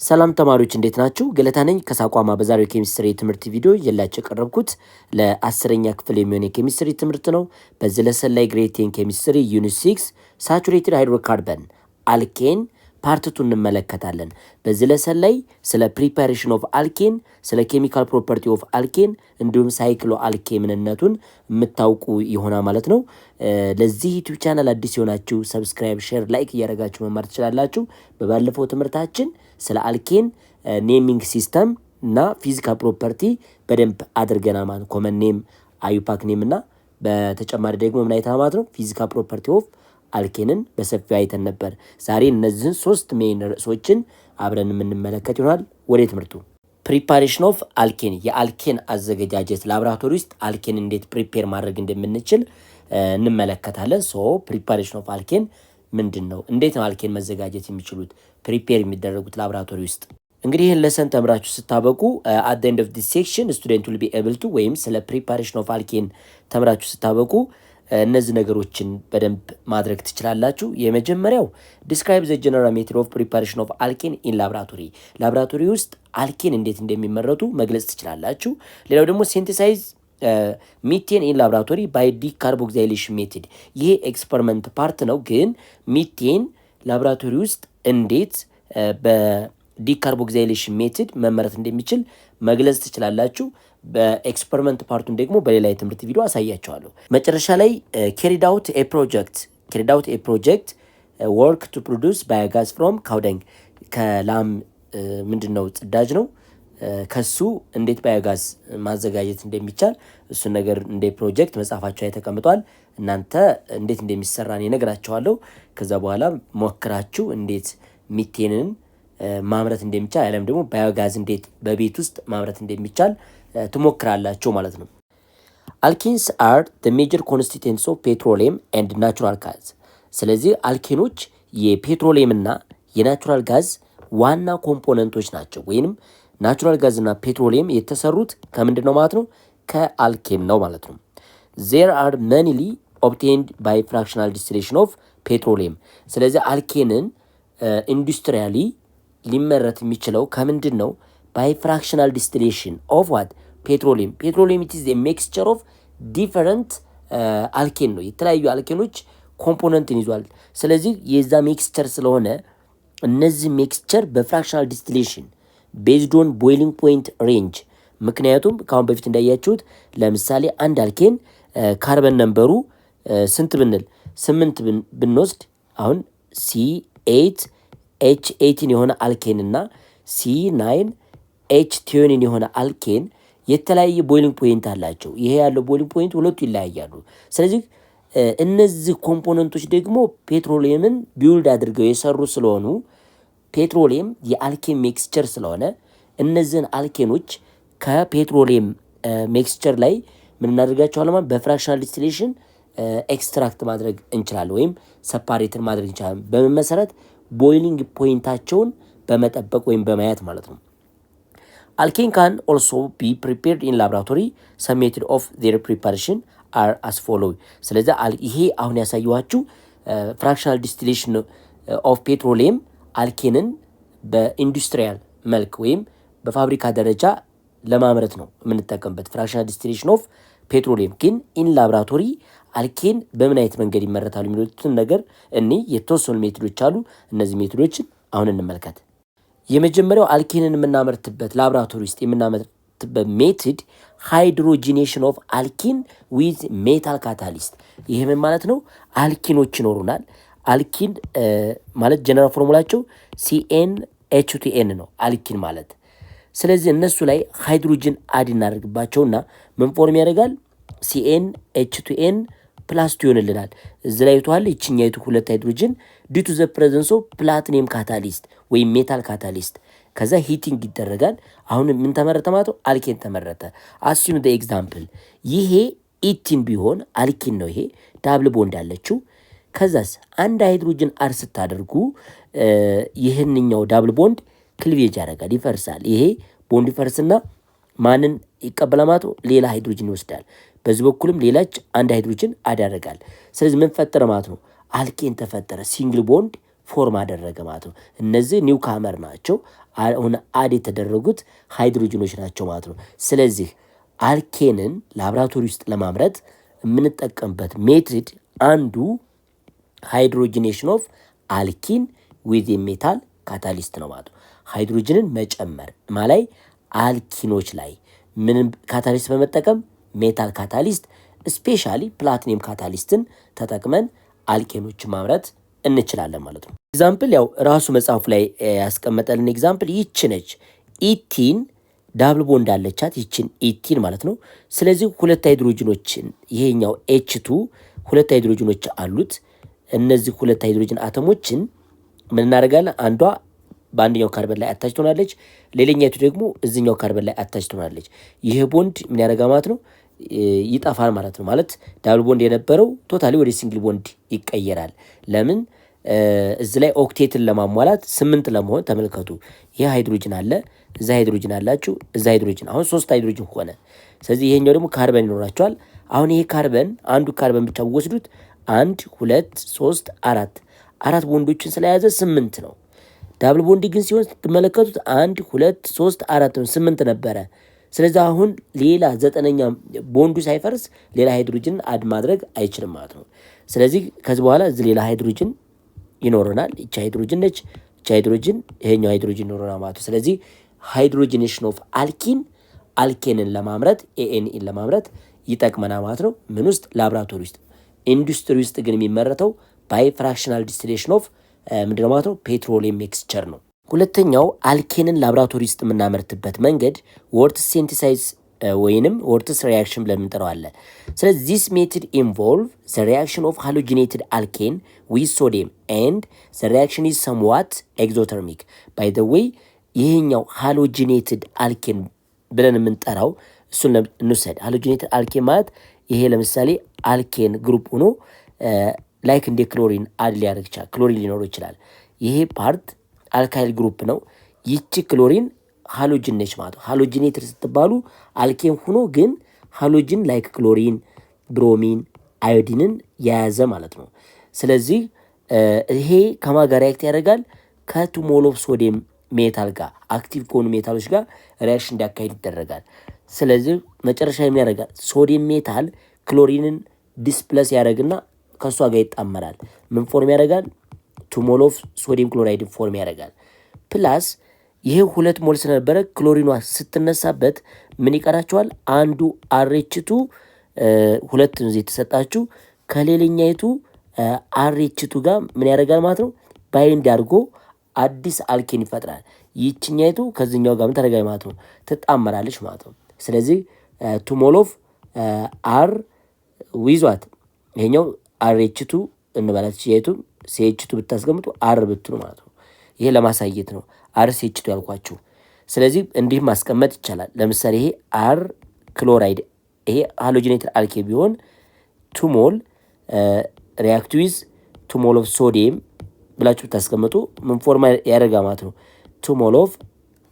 ሰላም ተማሪዎች እንዴት ናችሁ? ገለታ ነኝ ከሳቋማ። በዛሬው ኬሚስትሪ ትምህርት ቪዲዮ የላችሁ ቀረብኩት ለ10ኛ ክፍል የሚሆን የኬሚስትሪ ትምህርት ነው። በዚህ ለሰን ላይ ግሬድ 10 ኬሚስትሪ ዩኒት 6 ሳቹሬትድ ሃይድሮካርበን አልኬን ፓርት 2 እንመለከታለን። በዚህ ለሰን ላይ ስለ ፕሪፓሬሽን ኦፍ አልኬን፣ ስለ ኬሚካል ፕሮፐርቲ ኦፍ አልኬን እንዲሁም ሳይክሎ አልኬ ምንነቱን የምታውቁ ይሆናል ማለት ነው። ለዚህ ዩቲዩብ ቻናል አዲስ የሆናችሁ ሰብስክራይብ፣ ሼር፣ ላይክ እያደረጋችሁ መማር ትችላላችሁ። በባለፈው ትምህርታችን ስለ አልኬን ኔሚንግ ሲስተም እና ፊዚካል ፕሮፐርቲ በደንብ አድርገናል ማለት ነው። ኮመን ኔም፣ አዩፓክ ኔም እና በተጨማሪ ደግሞ ምን አይተናል ማለት ነው? ፊዚካል ፕሮፐርቲ ኦፍ አልኬንን በሰፊው አይተን ነበር። ዛሬ እነዚህን 3 ሜን ርዕሶችን አብረን የምንመለከት ይሆናል። ወደ ትምህርቱ ፕሪፓሬሽን ኦፍ አልኬን፣ የአልኬን አዘገጃጀት ላብራቶሪ ውስጥ አልኬን እንዴት ፕሪፔር ማድረግ እንደምንችል እንመለከታለን። ሶ ፕሪፓሬሽን ኦፍ አልኬን ምንድን ነው? እንዴት ነው አልኬን መዘጋጀት የሚችሉት ፕሪፔር የሚደረጉት ላብራቶሪ ውስጥ? እንግዲህ ይህን ለሰን ተምራችሁ ስታበቁ አት ኤንድ ኦፍ ዲስ ሴክሽን ስቱደንት ዊል ቢ ኤብል ቱ ወይም ስለ ፕሪፓሬሽን ኦፍ አልኬን ተምራችሁ ስታበቁ እነዚህ ነገሮችን በደንብ ማድረግ ትችላላችሁ። የመጀመሪያው ዲስክራይብ ዘ ጀነራል ሜተድ ኦፍ ፕሪፓሬሽን ኦፍ አልኬን ኢን ላብራቶሪ፣ ላብራቶሪ ውስጥ አልኬን እንዴት እንደሚመረቱ መግለጽ ትችላላችሁ። ሌላው ደግሞ ሴንቴሳይዝ ሚቴን ኢን ላብራቶሪ ባይ ዲካርቦክዛይሌሽን ሜትድ፣ ይሄ ኤክስፐሪመንት ፓርት ነው። ግን ሚቴን ላብራቶሪ ውስጥ እንዴት በዲካርቦክዛይሌሽን ሜትድ መመረት እንደሚችል መግለጽ ትችላላችሁ። በኤክስፐሪመንት ፓርቱን ደግሞ በሌላ የትምህርት ቪዲዮ አሳያቸዋለሁ። መጨረሻ ላይ carried out a project work to produce biogas from cow dung፣ ከላም ምንድን ነው ጽዳጅ ነው ከሱ እንዴት ባዮጋዝ ማዘጋጀት እንደሚቻል እሱን ነገር እንደ ፕሮጀክት መጻፋቸው ላይ ተቀምጧል። እናንተ እንዴት እንደሚሰራ እኔ እነግራችኋለሁ። ከዛ በኋላ ሞክራችሁ እንዴት ሚቴንን ማምረት እንደሚቻል ያለም ደግሞ ባዮጋዝ እንዴት በቤት ውስጥ ማምረት እንደሚቻል ትሞክራላችሁ ማለት ነው። አልኬንስ አር the major constituents of petroleum and natural gas። ስለዚህ አልኬኖች የፔትሮሊየም እና የናቹራል ጋዝ ዋና ኮምፖነንቶች ናቸው። ወይንም ናቹራል ጋዝ እና ፔትሮሊየም የተሰሩት ከምንድን ነው ማለት ነው? ከአልኬን ነው ማለት ነው። there are mainly obtained by fractional distillation of petroleum። ስለዚህ አልኬንን ኢንዱስትሪያሊ ሊመረት የሚችለው ከምንድን ነው? by fractional distillation of what? petroleum it is a mixture of different አልኬን ነው። የተለያዩ አልኬኖች ኮምፖነንትን ይዟል። ስለዚህ የዛ ሚክስቸር ስለሆነ እነዚህ ሚክስቸር በፍራክሽናል ዲስቲሌሽን ቤዝድ ኦን ቦይሊንግ ፖይንት ሬንጅ፣ ምክንያቱም ከአሁን በፊት እንዳያችሁት ለምሳሌ አንድ አልኬን ካርበን ነምበሩ ስንት ብንል 8 ብንወስድ አሁን C8 H18 የሆነ አልኬን እና C9 H10 የሆነ አልኬን የተለያየ ቦይሊንግ ፖይንት አላቸው። ይሄ ያለው ቦይሊንግ ፖይንት ሁለቱ ይለያያሉ። ስለዚህ እነዚህ ኮምፖነንቶች ደግሞ ፔትሮሊየምን ቢውልድ አድርገው የሰሩ ስለሆኑ ፔትሮሊየም የአልኬን ሚክስቸር ስለሆነ እነዚህን አልኬኖች ከፔትሮሊየም ሚክስቸር ላይ ምን እናደርጋቸዋለን ማለት በፍራክሽናል ዲስቲሌሽን ኤክስትራክት ማድረግ እንችላለን ወይም ሰፓሬትን ማድረግ እንችላለን። በምን መሰረት? ቦይሊንግ ፖይንታቸውን በመጠበቅ ወይም በማየት ማለት ነው። Alkene can also be prepared in laboratory. Some method of their preparation are as follow። ስለዚህ ይሄ አሁን ያሳየኋችሁ ፍራክሽናል ዲስቲሌሽን ኦፍ ፔትሮሊየም አልኬንን በኢንዱስትሪያል መልክ ወይም በፋብሪካ ደረጃ ለማምረት ነው የምንጠቀምበት ፍራክሽናል ዲስቲሌሽን ኦፍ ፔትሮሊየም። ግን ኢን ላብራቶሪ አልኬን በምን አይነት መንገድ ይመረታሉ የሚሉትን ነገር የተወሰኑ ሜቶዶች አሉ። እነዚህ ሜቶዶችን አሁን እንመልከት። የመጀመሪያው አልኬንን የምናመርትበት ላብራቶሪ ውስጥ የምናመርትበት ሜትድ ሃይድሮጂኔሽን ኦፍ አልኪን ዊዝ ሜታል ካታሊስት። ይሄ ምን ማለት ነው? አልኪኖች ይኖሩናል። አልኪን ማለት ጀነራል ፎርሙላቸው CnH2n ነው አልኪን ማለት። ስለዚህ እነሱ ላይ ሃይድሮጅን አድ እናደርግባቸውና ምን ፎርም ያደርጋል? CnH2n ፕላስ ይሆንልናል። እዚህ ላይ ተዋል ይችኛይቱ ሁለት ሃይድሮጅን ዲቱ ዘ ፕሬዘንስ ኦፍ ፕላቲኒየም ካታሊስት ወይም ሜታል ካታሊስት። ከዛ ሂቲንግ ይደረጋል። አሁን ምን ተመረተ ማለት ነው? አልኬን ተመረተ። አስዩም ዘ ኤግዛምፕል ይሄ ኢቲን ቢሆን አልኪን ነው። ይሄ ዳብል ቦንድ አለችው። ከዛስ አንድ ሃይድሮጅን አድ ስታደርጉ ይህንኛው ዳብል ቦንድ ክሊቬጅ ያደርጋል፣ ይፈርሳል። ይሄ ቦንድ ይፈርስና ማንን ይቀበላል ማለት ነው? ሌላ ሃይድሮጅን ይወስዳል። በዚህ በኩልም ሌላች አንድ ሃይድሮጅን አድ ያደርጋል። ስለዚህ ምን ፈጠረ ማለት ነው? አልኬን ተፈጠረ። ሲንግል ቦንድ ፎርም አደረገ ማለት ነው። እነዚህ ኒው ካመር ናቸው። አሁን አድ የተደረጉት ሃይድሮጅኖች ናቸው ማለት ነው። ስለዚህ አልኬንን ላብራቶሪ ውስጥ ለማምረት የምንጠቀምበት ሜትድ አንዱ ሃይድሮጂኔሽን ኦፍ አልኪን ዊዝ ሜታል ካታሊስት ነው ማለት ነው። ሃይድሮጅንን መጨመር ማላይ አልኪኖች ላይ ምንም ካታሊስት በመጠቀም ሜታል ካታሊስት ስፔሻሊ ፕላቲኒየም ካታሊስትን ተጠቅመን አልኬኖችን ማምረት እንችላለን ማለት ነው። ኤግዛምፕል ያው ራሱ መጽሐፉ ላይ ያስቀመጠልን ኤግዛምፕል ይቺ ነች። ኢቲን ዳብል ቦንድ አለቻት ይችን ኢቲን ማለት ነው። ስለዚህ ሁለት ሃይድሮጅኖችን ይሄኛው ኤች2 ሁለት ሃይድሮጅኖች አሉት። እነዚህ ሁለት ሃይድሮጅን አተሞችን ምን እናደርጋለን? አንዷ በአንደኛው ካርበን ላይ አታች ትሆናለች፣ ሌላኛይቱ ደግሞ እዚህኛው ካርበን ላይ አታች ትሆናለች። ይህ ቦንድ ምን ያደርጋ ማለት ነው? ይጠፋል ማለት ነው። ማለት ዳብል ቦንድ የነበረው ቶታሊ ወደ ሲንግል ቦንድ ይቀየራል። ለምን? እዚህ ላይ ኦክቴትን ለማሟላት 8 ለመሆን ተመልከቱ። ይህ ሃይድሮጅን አለ፣ እዛ ሃይድሮጅን አላችሁ፣ እዛ ሃይድሮጅን አሁን 3 ሃይድሮጅን ሆነ። ስለዚህ ይሄኛው ደግሞ ካርበን ይኖራቸዋል። አሁን ይሄ ካርበን አንዱ ካርበን ብቻ ወስዱት 1 2 3 4 ቦንዶችን ስለያዘ 8 ነው። ዳብል ቦንድ ግን ሲሆን ስትመለከቱት 1 2 3 4 ነው፣ 8 ነበረ። ስለዚህ አሁን ሌላ 9ኛ ቦንዱ ሳይፈርስ ሌላ ሃይድሮጅን አድ ማድረግ አይችልም ማለት ነው። ስለዚህ ከዚህ በኋላ እዚህ ሌላ ሃይድሮጅን ይኖረናል። እቺ ሃይድሮጅን ነች፣ እቺ ሃይድሮጅን ይሄኛው ሃይድሮጅን ይኖረናል ማለት ነው። ስለዚህ ሃይድሮጂኔሽን ኦፍ አልኬንን ለማምረት ኤኤንኢን ለማምረት ይጠቅመናል ማለት ነው። ምን ውስጥ? ላብራቶሪ ውስጥ። ኢንዱስትሪ ውስጥ ግን የሚመረተው ባይ ፍራክሽናል ዲስቲሌሽን ኦፍ ምንድነው ማለት ነው? ፔትሮሊየም ሚክስቸር ነው። ሁለተኛው አልኬንን ላብራቶሪ ውስጥ የምናመርትበት መንገድ ወርትስ ሴንቲሳይዝ ወይንም ወርትስ ሪያክሽን ብለን የምንጠራው አለ። ስለዚህ ዚስ ሜትድ ኢንቮልቭ ዘ ሪያክሽን ኦፍ ሃሎጂኔትድ አልኬን ዊዝ ሶዲየም ኤንድ ዘ ሪያክሽን ኢዝ ሰምዋት ኤግዞተርሚክ። ባይ ዘ ዌይ ይህኛው ሃሎጂኔትድ አልኬን ብለን የምንጠራው እሱን እንውሰድ። ሃሎጂኔትድ አልኬን ማለት ይሄ ለምሳሌ አልኬን ግሩፕ ሆኖ ላይክ እንደ ክሎሪን አድ ሊያደርግ ይችላል። ክሎሪን ሊኖረው ይችላል። ይሄ ፓርት አልካይል ግሩፕ ነው። ይቺ ክሎሪን ሃሎጂን ነች ማለት ነው። ሃሎጂኔትድ ስትባሉ አልኬን ሆኖ ግን ሃሎጂን ላይክ ክሎሪን፣ ብሮሚን፣ አዮዲንን የያዘ ማለት ነው። ስለዚህ ይሄ ከማን ጋር ሪያክት ያደርጋል? ከቱ ሞል ኦፍ ሶዲየም ሜታል ጋር አክቲቭ ከሆኑ ሜታሎች ጋር ሪያክሽን እንዲያካሂድ ይደረጋል። ስለዚህ መጨረሻ ምን ያደርጋል? ሶዲየም ሜታል ክሎሪንን ዲስፕለስ ያደርግና ከእሷ ጋር ይጣመራል። ምን ፎርም ያደርጋል? ቱ ሞል ኦፍ ሶዲየም ክሎራይድ ፎርም ያደርጋል። ፕላስ ይሄ 2 ሞል ስለነበረ ክሎሪኗ ስትነሳበት ምን ይቀራቸዋል? አንዱ አሬችቱ 2 ነው የተሰጣችሁ ከሌላኛይቱ አሬችቱ ጋር ምን ያደርጋል ማለት ነው? ባይንድ አድርጎ አዲስ አልኬን ይፈጥራል። ይችኛይቱ ከዚህኛው ጋር ምን ታደርጋለች ማለት ነው? ትጣመራለች ማለት ነው። ስለዚህ ቱ ሞል ኦፍ አር ዊዟት ይሄኛው አሬችቱ እንበላት ችያይቱ ሴችቱ ብታስቀምጡ አር ብትሉ ማለት ነው። ይሄ ለማሳየት ነው አር ሴችቱ ያልኳችሁ። ስለዚህ እንዲህ ማስቀመጥ ይቻላል። ለምሳሌ ይሄ አር ክሎራይድ ይሄ ሃሎጂኔትድ አልኬ ቢሆን ቱ ሞል ሪያክት ዊዝ ቱ ሞል ኦፍ ሶዲየም ብላችሁ ብታስቀምጡ ምን ፎርማ ያደርጋ ማለት ነው? ቱ ሞል ኦፍ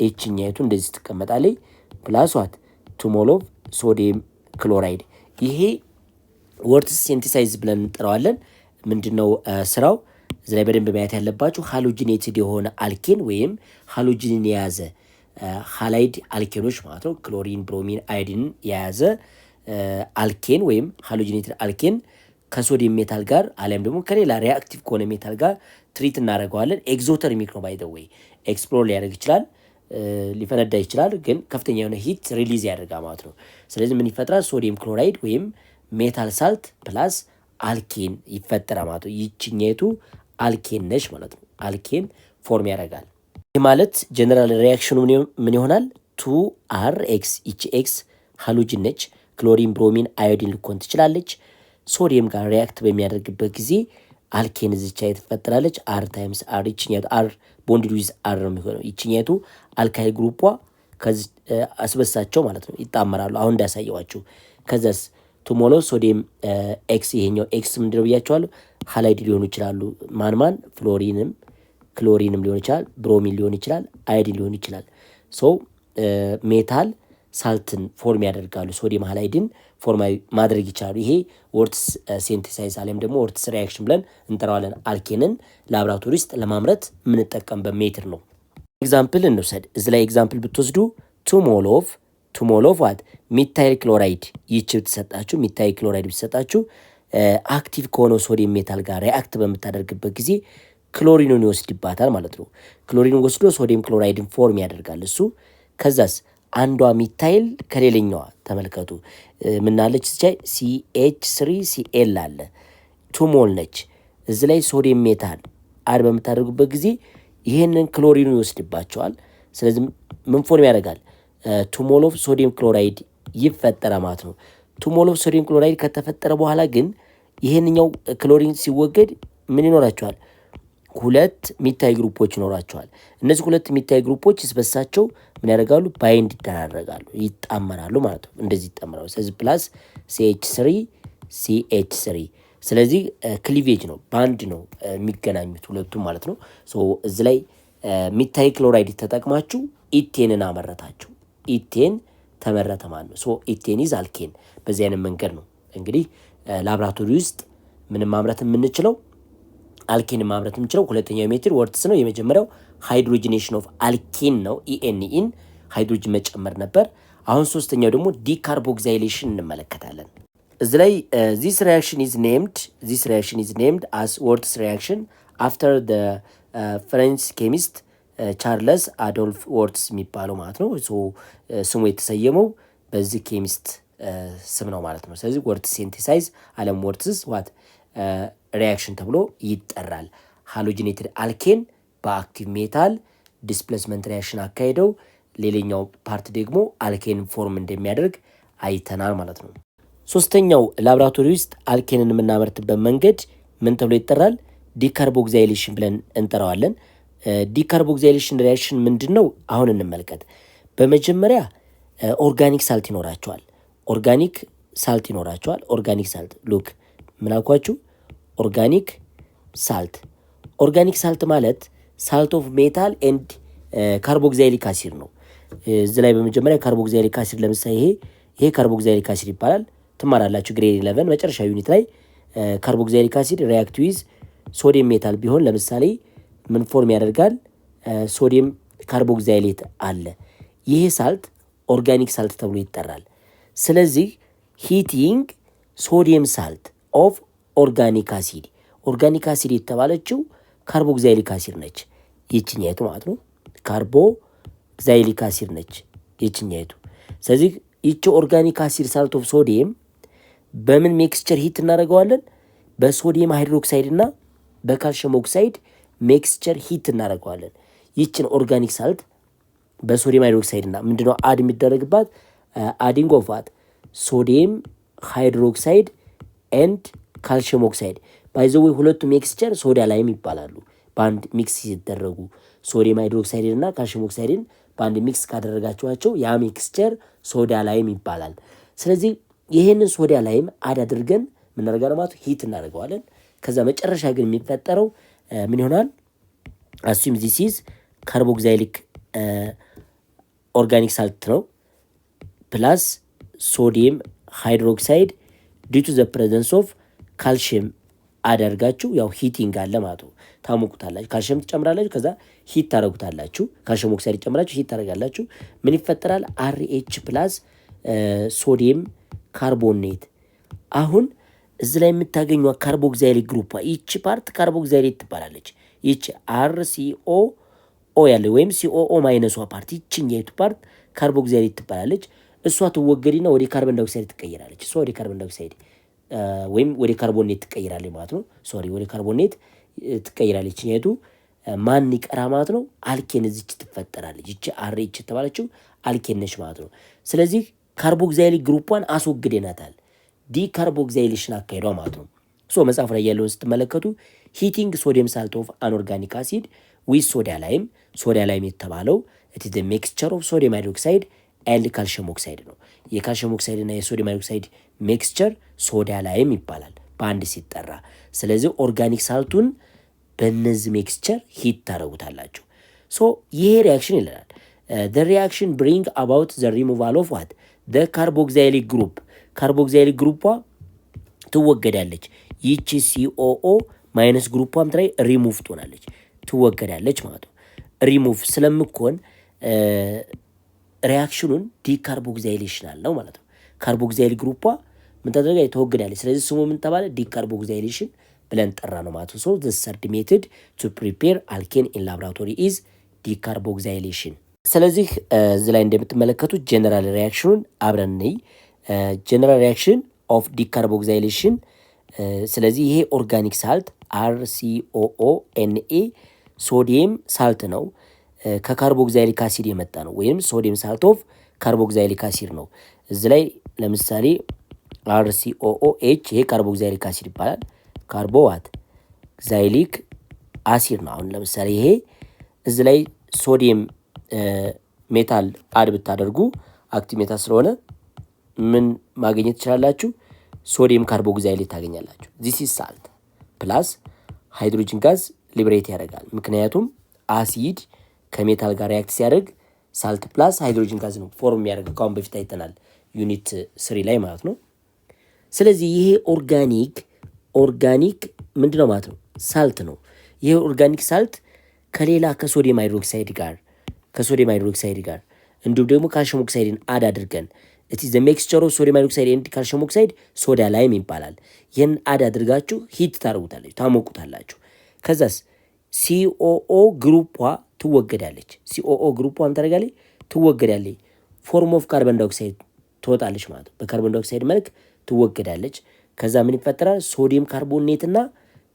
ኤችኛይቱ እንደዚህ ትቀመጣለች ፕላስ ዋት ቱ ሞል ኦፍ ሶዲየም ክሎራይድ። ይሄ ወርትስ ሴንቲሳይዝ ብለን እንጠራዋለን። ምንድነው ስራው? እዚህ ላይ በደንብ ማየት ያለባችሁ ሃሎጂኔትድ የሆነ አልኬን ወይም ሃሎጂንን የያዘ ሃላይድ አልኬኖች ማለት ነው። ክሎሪን፣ ብሮሚን፣ አዮዲንን የያዘ አልኬን ወይም ሃሎጂኔትድ አልኬን ከሶዲየም ሜታል ጋር አሊያም ደግሞ ከሌላ ሪአክቲቭ ከሆነ ሜታል ጋር ትሪት እናደርገዋለን። ኤግዞተርሚክ ነው ባይ ዘ ዌይ። ኤክስፕሎር ሊያደርግ ይችላል፣ ሊፈነዳ ይችላል፣ ግን ከፍተኛ የሆነ ሂት ሪሊዝ ያደርጋል ማለት ነው። ስለዚህ ምን ይፈጥራል? ሶዲየም ክሎራይድ ወይም ሜታል ሳልት ፕላስ አልኬን ይፈጠራል ማለት ነው። ይችኛይቱ አልኬን ነች ማለት ነው። አልኬን ፎርም ያደርጋል። ይህ ማለት ጀነራል ሪያክሽኑ ምን ይሆናል? ቱ አር ኤክስ ይቺ ኤክስ ሃሎጂን ነች። ክሎሪን፣ ብሮሚን፣ አዮዲን ልኮን ትችላለች። ሶዲየም ጋር ሪያክት በሚያደርግበት ጊዜ አልኬን እዚቻ ትፈጠራለች። አር ታይምስ አር ይችኛቱ አር ቦንድ ዊዝ አር ነው የሚሆነው። ይችኛቱ አልካይል ግሩፓ ከዚ አስበሳቸው ማለት ነው ይጣመራሉ። አሁን እንዳሳየዋችሁ ከዛስ ቱ ሞል ኦፍ ሶዲየም ኤክስ ይሄኛው ኤክስ ምንድነው ብያቸዋለሁ? ሃላይድ ሊሆኑ ይችላሉ። ማን ፍሎሪንም ክሎሪንም ሊሆን ይችላል፣ ብሮሚን ሊሆን ይችላል፣ አዮዲን ሊሆን ይችላል። ሶ ሜታል ሳልትን ፎርም ያደርጋሉ። ሶዲየም ሃላይድን ፎርም ማድረግ ይችላሉ። ይሄ ዎርትስ ሴንቴሳይዝ አሊያም ደግሞ ዎርትስ ሪያክሽን ብለን እንጠራዋለን። አልኬንን ላብራቶሪ ውስጥ ለማምረት የምንጠቀምበት ሜትር ነው። ኤግዛምፕል እንውሰድ። እዚህ ላይ ኤግዛምፕል ብትወስዱ ቱ ሞል ኦፍ ዋት ሚታይል ክሎራይድ ይህች ብትሰጣችሁ፣ ሚታይል ክሎራይድ ብትሰጣችሁ አክቲቭ ከሆነው ሶዲየም ሜታል ጋር ሪአክት በምታደርግበት ጊዜ ክሎሪኑን ይወስድባታል ማለት ነው። ክሎሪኑን ወስዶ ሶዲየም ክሎራይድን ፎርም ያደርጋል እሱ። ከዛስ አንዷ ሚታይል ከሌለኛዋ ተመልከቱ ምናለች ስቻይ CH3Cl አለ 2 ሞል ነች። እዚ ላይ ሶዲየም ሜታል አድ በምታደርጉበት ጊዜ ይህንን ክሎሪኑ ይወስድባቸዋል። ስለዚህ ምን ፎርም ያደርጋል? 2 ሞል ኦፍ ሶዲየም ክሎራይድ ይፈጠራል ማለት ነው። 2 ሞል ኦፍ ሶዲየም ክሎራይድ ከተፈጠረ በኋላ ግን ይህንኛው ክሎሪን ሲወገድ ምን ይኖራቸዋል? ሁለት ሚታይ ግሩፖች ይኖራቸዋል። እነዚህ ሁለት ሚታይ ግሩፖች ስበሳቸው ምን ያደርጋሉ? ባይንድ ይደራረጋሉ፣ ይጣመራሉ ማለት ነው። እንደዚህ ይጣመራሉ። ስለዚህ ፕላስ CH3 ስለዚህ ክሊቬጅ ነው፣ ባንድ ነው የሚገናኙት ሁለቱም ማለት ነው። እዚህ ላይ ሚታይ ክሎራይድ ተጠቅማችሁ ኢቴንን አመረታችሁ። ኢቴን ተመረተ ማለት ነው። ኢቴን ኢዝ አልኬን። በዚህ አይነት መንገድ ነው እንግዲህ ላብራቶሪ ውስጥ ምንም ማምረት የምንችለው አልኬን ማምረት የምንችለው። ሁለተኛው ሜትር ዎርትስ ነው። የመጀመሪያው ሃይድሮጂኔሽን ኦፍ አልኬን ነው። ኢኤንኢን ሃይድሮጅን መጨመር ነበር። አሁን ሶስተኛው ደግሞ ዲካርቦክዛይሌሽን እንመለከታለን። እዚህ ላይ ዚስ ሪያክሽን ኢዝ ኔምድ አስ ዎርትስ ሪያክሽን አፍተር ዘ ፍሬንች ኬሚስት ቻርለስ አዶልፍ ዎርትስ የሚባለው ማለት ነው። ስሙ የተሰየመው በዚህ ኬሚስት ስም ነው ማለት ነው። ስለዚህ ዎርትስ ሴንቴሳይዝ አለም ዎርትስ ዋት ሪያክሽን ተብሎ ይጠራል። ሃሎጂኔትድ አልኬን በአክቲቭ ሜታል ዲስፕሌስመንት ሪያክሽን አካሄደው ሌላኛው ፓርት ደግሞ አልኬን ፎርም እንደሚያደርግ አይተናል ማለት ነው። ሶስተኛው ላብራቶሪ ውስጥ አልኬንን የምናመርትበት መንገድ ምን ተብሎ ይጠራል? ዲካርቦክዛይሌሽን ብለን እንጠራዋለን። ዲካርቦክዛይሌሽን ሪያክሽን ምንድን ነው? አሁን እንመልከት። በመጀመሪያ ኦርጋኒክ ሳልት ይኖራቸዋል። ኦርጋኒክ ሳልት ሉክ ምን አልኳችሁ? ኦርጋኒክ ሳልት ማለት ሳልት ኦፍ ሜታል ኤንድ ካርቦክዛይሊክ አሲድ ነው። እዚህ ላይ በመጀመሪያ ካርቦክዛይሊክ አሲድ ለምሳሌ ይሄ ካርቦክዛይሊክ አሲድ ይባላል። ትማራላችሁ ግሬድ 11 መጨረሻ ዩኒት ላይ ካርቦክዛይሊክ አሲድ ሪአክት ዊዝ ሶዲየም ሜታል ቢሆን ለምሳሌ ምን ፎርም ያደርጋል? ሶዲየም ካርቦክዛይሌት አለ። ይሄ ሳልት ኦርጋኒክ ሳልት ተብሎ ይጠራል። ስለዚህ ሂቲንግ ሶዲየም ሳልት ኦፍ ኦርጋኒክ አሲድ የተባለችው ካርቦክዛይሊክ አሲድ ነች ይችኛይቱ ማለት ነው። ካርቦክዛይሊክ አሲድ ነች ይችኛይቱ። ስለዚህ ይቺ ኦርጋኒክ አሲድ ሳልት ኦፍ ሶዲየም በምን ሜክስቸር ሂት እናደርገዋለን? በሶዲየም ሃይድሮክሳይድ እና በካልሽየም ኦክሳይድ ሜክስቸር ሂት እናደርገዋለን። ይችን ኦርጋኒክ ሳልት በሶዲየም ሃይድሮክሳይድ እና ምንድነው አድ የሚደረግባት? አዲንግ ኦፍ ዋት ሶዲየም ሃይድሮክሳይድ ኤንድ ካልሽየም ኦክሳይድ ባይዘዌ ሁለቱ ሜክስቸር ሶዳ ላይም ይባላሉ። በአንድ ሚክስ ሲደረጉ ሶዲየም ሃይድሮክሳይድን እና ካልሽየም ኦክሳይድን በአንድ ሚክስ ካደረጋችኋቸው ያ ሜክስቸር ሶዳ ላይም ይባላል። ስለዚህ ይህንን ሶዳ ላይም አድ አድርገን ምናደርጋለን ማለት ሂት እናደርገዋለን። ከዛ መጨረሻ ግን የሚፈጠረው ምን ይሆናል? አሱም ዚስ ኢዝ ካርቦክዛይሊክ ኦርጋኒክ ሳልት ነው ፕላስ ሶዲየም ሃይድሮክሳይድ ዲዩ ቱ ዘ ፕሬዘንስ ኦፍ ካልሽየም አደርጋችሁ ያው ሂቲንግ አለ ማለት ነው። ታሞቁታላችሁ። ካልሽየም ትጨምራላችሁ፣ ከዛ ሂት ታደርጉታላችሁ። ካልሽየም ኦክሳይድ ጨምራችሁ ሂት ታደርጋላችሁ። ምን ይፈጠራል? RH ፕላስ ሶዲየም ካርቦኔት። አሁን እዚህ ላይ የምታገኘው ካርቦክዛይሊክ ግሩፕ ይቺ ፓርት ካርቦክዛይሌት ትባላለች። ይቺ RCOO ያለ ወይም COO ማይነሷ ፓርት ይችኛይቱ ፓርት ካርቦክዛይሌት ትባላለች። እሷ ትወገድና ወደ ካርቦን ዳይኦክሳይድ ትቀየራለች። እሷ ወደ ካርቦን ዳይኦክሳይድ ወይም ወደ ካርቦኔት ትቀየራለች ማለት ነው። ወደ ካርቦኔት ትቀየራለች። ይችኛይቱ ማን ይቀራ ማለት ነው? አልኬን እዚች ትፈጠራለች። ይቺ RH የተባለችው አልኬን ነች ማለት ነው። ስለዚህ ካርቦክዛይሊክ ግሩፓን አስወግደናታል። ዲካርቦክዛይሌሽን አካሄዷ ማለት ነው። መጽሐፍ ላይ ያለውን ስትመለከቱ ሂቲንግ ሶዲየም ሳልት ኦፍ አንኦርጋኒክ አሲድ ዊዝ ሶዳ ላይም የተባለው ኢት ኢዝ ዘ ሚክስቸር ኦፍ ሶዲየም ሃይድሮክሳይድ ኤንድ ካልሽየም ኦክሳይድ ነው። የካልሽየም ኦክሳይድ እና የሶዲየም ሃይድሮክሳይድ ሚክስቸር ሶዳ ላይም ይባላል በአንድ ሲጠራ። ስለዚህ ኦርጋኒክ ሳልቱን በእነዚህ ሚክስቸር ሂት ታደርጉታላችሁ። ይሄ ሪያክሽን ይለናል። the reaction bring about the removal of what the carboxylic group carboxylic ግሩፓ ትወገዳለች። ይቺ ሲኦኦ ማይነስ ግሩፓም ላይ ሪሙቭ ትሆናለች ትወገዳለች ማለት ነው። ሪሙቭ ስለምኮን ሪያክሽኑን ዲካርቦክሳይሌሽን አለው ማለት ነው። ካርቦክሳይሊክ ግሩፓ ምን ተደረገ ተወገዳለች። ስለዚህ ስሙ ምን ተባለ ዲካርቦክሳይሌሽን ብለን ጠራ ነው ማለት ነው። ሶ the third method to prepare alkane in laboratory is decarboxylation። ስለዚህ እዚህ ላይ እንደምትመለከቱት ጀነራል ሪያክሽኑን አብረን ነይ ጀነራል ሪያክሽን ኦፍ ዲካርቦክሳይሌሽን። ስለዚህ ይሄ ኦርጋኒክ ሳልት RCOONA ሶዲየም ሳልት ነው ከካርቦክሳይሊክ አሲድ የመጣ ነው ወይም ሶዲየም ሳልት ኦፍ ካርቦክሳይሊክ አሲድ ነው። እዚህ ላይ ለምሳሌ RCOOH ይሄ ካርቦክሳይሊክ አሲድ ይባላል። ካርቦዋት ዛይሊክ አሲድ ነው። አሁን ለምሳሌ ይሄ እዚህ ላይ ሶዲየም ሜታል አድ ብታደርጉ አክቲቭ ሜታል ስለሆነ ምን ማግኘት ትችላላችሁ? ሶዲየም ካርቦክሳይሌት ታገኛላችሁ። ዚስ ኢዝ ሳልት ፕላስ ሃይድሮጅን ጋዝ ሊብሬት ያደርጋል። ምክንያቱም አሲድ ከሜታል ጋር ሪያክት ሲያደርግ ሳልት ፕላስ ሃይድሮጅን ጋዝ ነው ፎርም የሚያደርገው። ከአሁን በፊት አይተናል ዩኒት 3 ላይ ማለት ነው። ስለዚህ ይሄ ኦርጋኒክ ምንድነው ማለት ነው? ሳልት ነው። ይሄ ኦርጋኒክ ሳልት ከሌላ ከሶዲየም ሃይድሮክሳይድ ጋር እንዲሁም ደግሞ ካልሽየም ኦክሳይድን አድ አድርገን it is the mixture of sodium hydroxide and calcium oxide ሶዳ ላይም ይባላል። ይህን አድ አድርጋችሁ ሂት ታደርጉታላችሁ ታሞቁታላችሁ። ከዛስ ሲኦኦ ግሩፓ ትወገዳለች። ሲኦኦ ግሩፓ ታደርጋለች ትወገዳለች። ፎርም ኦፍ ካርቦን ዳይኦክሳይድ ትወጣለች ማለት ነው። በካርቦን ዳይኦክሳይድ መልክ ትወገዳለች። ከዛ ምን ይፈጠራል? ሶዲየም ካርቦኔት እና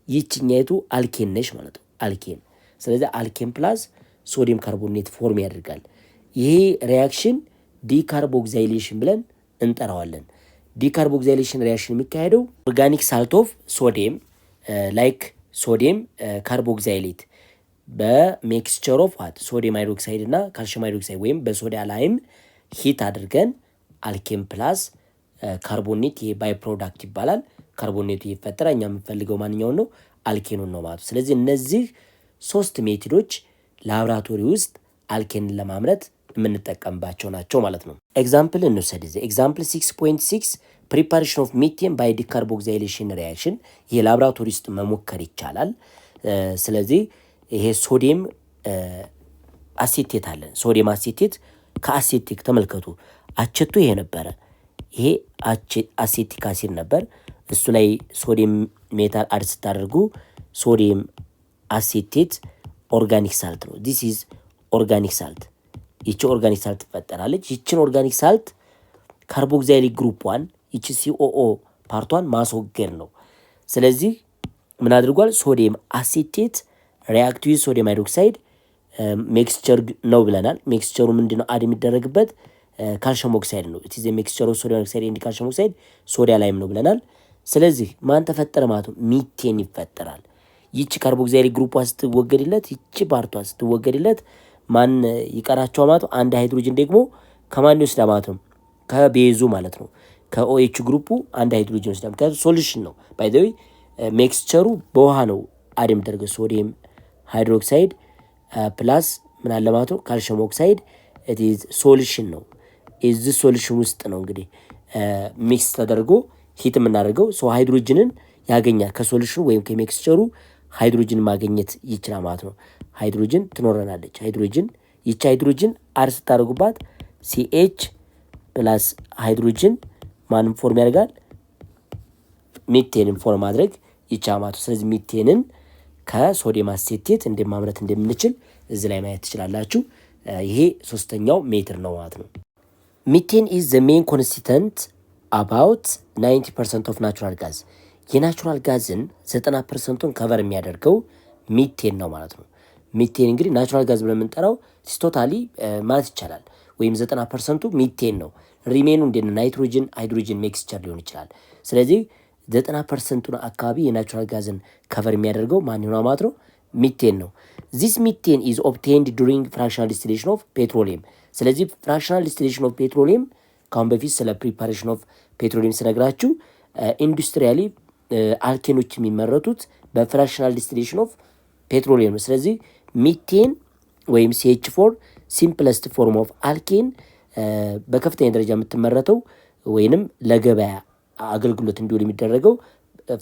ይችኛይቱ አልኬን ነሽ ማለት ነው። አልኬን። ስለዚህ አልኬን ፕላስ ሶዲየም ካርቦኔት ፎርም ያደርጋል። ይሄ ሪያክሽን ዲካርቦክሳይሌሽን ብለን እንጠራዋለን። ዲካርቦክሳይሌሽን ሪያክሽን የሚካሄደው ኦርጋኒክ ሳልት ኦፍ ሶዲየም ላይክ ሶዲየም ካርቦክሳይሌት በሚክስቸር ኦፍ ዋት ሶዲየም ሃይድሮክሳይድ እና ካልሽየም ሃይድሮክሳይድ ወይም በሶዳ ላይም ሂት አድርገን አልኬን ፕላስ ካርቦኔት ይሄ ባይ ፕሮዳክት ይባላል። ካርቦኔቱ ይፈጠራል። እኛ የምንፈልገው ማንኛውን ነው? አልኬኑን ነው ማለት። ስለዚህ እነዚህ 3 ሜቶዶች ላብራቶሪ ውስጥ አልኬንን ለማምረት የምንጠቀምባቸው ናቸው ማለት ነው። ኤግዛምፕል እንውሰድ። እዚህ ኤግዛምፕል 6.6 ፕሪፓሬሽን ኦፍ ሚቴን ባይ ዲካርቦክሳይሌሽን ሪያክሽን። ይሄ ላብራቶሪ ውስጥ መሞከር ይቻላል። ስለዚህ ይሄ ሶዲየም አሴቴት አለን። ሶዲየም አሴቴት ከአሴቲክ ተመልከቱ። አቸቱ ይሄ ነበረ። ይሄ አሴቲክ አሲድ ነበር። እሱ ላይ ሶዲየም ሜታል አድ ስታደርጉ ሶዲየም አሴቴት ኦርጋኒክ ሳልት ነው። ዲስ ኢዝ ኦርጋኒክ ሳልት። ይቺ ኦርጋኒክ ሳልት ትፈጠራለች። ይቺን ኦርጋኒክ ሳልት ካርቦክሳይሊክ ግሩፕዋን ይቺ ሲኦኦ ፓርቷን ማስወገድ ነው። ስለዚህ ምን አድርጓል? ሶዲየም አሴቴት ሪያክት ዊዝ ሶዲየም ሃይድሮክሳይድ ሚክስቸር ነው ብለናል። ሚክስቸሩ ምንድነው? አድ የሚደረግበት ካልሽየም ኦክሳይድ ነው። ኢት ኢዝ ኤ ሚክስቸር ኦፍ ሶዲየም ኦክሳይድ ኤንድ ካልሽየም ኦክሳይድ ሶዳ ላይም ነው ብለናል። ስለዚህ ማን ተፈጠረ ማለት ነው? ሚቴን ይፈጠራል። ይቺ ካርቦክሳይሊክ ግሩፕዋ ስትወገድለት ይቺ ፓርቷ ስትወገድለት ማን ይቀራቸው ማለት ነው? አንድ ሃይድሮጅን ደግሞ ከማን ይወስዳል ማለት ነው? ከቤዙ ማለት ነው። ከኦኤች ግሩፑ አንድ ሃይድሮጅን ይወስዳል። ምክንያቱም ሶሉሽን ነው። ባይ ዘ ዌይ ሚክስቸሩ በውሃ ነው አድ የሚደረገው። ሶዲየም ሃይድሮክሳይድ ፕላስ ምን አለ ማለት ነው? ካልሽየም ኦክሳይድ ኢት ኢዝ ሶሉሽን ነው። እዚህ ሶሉሽን ውስጥ ነው እንግዲህ ሚክስ ተደርጎ ሂት የምናደርገው። ሶ ሃይድሮጅንን ያገኛል ከሶሉሽኑ ወይም ከሚክስቸሩ ሃይድሮጅን ማግኘት ይችላል ማለት ነው። ሃይድሮጅን ትኖረናለች። ሃይድሮጅን ይቺ ሃይድሮጅን አር ስታደርጉባት ሲኤች ፕላስ ሃይድሮጅን ማንም ፎርም ያደርጋል? ሚቴንን ፎርም ማድረግ ይቻላል ማለት ነው። ስለዚህ ሚቴንን ከሶዲየም አሴቴት እንደማምረት እንደምንችል እዚህ ላይ ማየት ትችላላችሁ። ይሄ 3ኛው ሜትር ነው ማለት ነው። ሚቴን ኢዝ ዘ ሜን ኮንስቲተንት አባውት 90% ኦፍ ናቹራል ጋዝ። የናቹራል ጋዝን 90%ን ከቨር የሚያደርገው ሚቴን ነው ማለት ነው። ሚቴን እንግዲህ ናቹራል ጋዝ ብለን የምንጠራው ቶታሊ ማለት ይቻላል ወይም 90%ቱ ሚቴን ነው። ሪሜኑ እንደ ናይትሮጅን ሃይድሮጅን ሚክስቸር ሊሆን ይችላል። ስለዚህ 90%ቱን አካባቢ የናቹራል ጋዝን ከቨር የሚያደርገው ማን ነው ማለት ነው? ሚቴን ነው። ዚስ ሚቴን ኢዝ ኦብቴንድ ዱሪንግ ፍራክሽናል ዲስቲሌሽን ኦፍ ፔትሮሊየም። ስለዚህ ፍራክሽናል ዲስቲሌሽን ኦፍ ፔትሮሊየም ከአሁን በፊት ስለ ፕሪፓሬሽን ኦፍ ፔትሮሊየም ስነግራችሁ ኢንዱስትሪያሊ አልኬኖች የሚመረቱት በፍራክሽናል ዲስቲሌሽን ኦፍ ፔትሮሊየም ነው። ስለዚህ ሚቴን ወይም CH4 ሲምፕለስት ፎርም ኦፍ አልኬን በከፍተኛ ደረጃ የምትመረተው ወይንም ለገበያ አገልግሎት እንዲውል የሚደረገው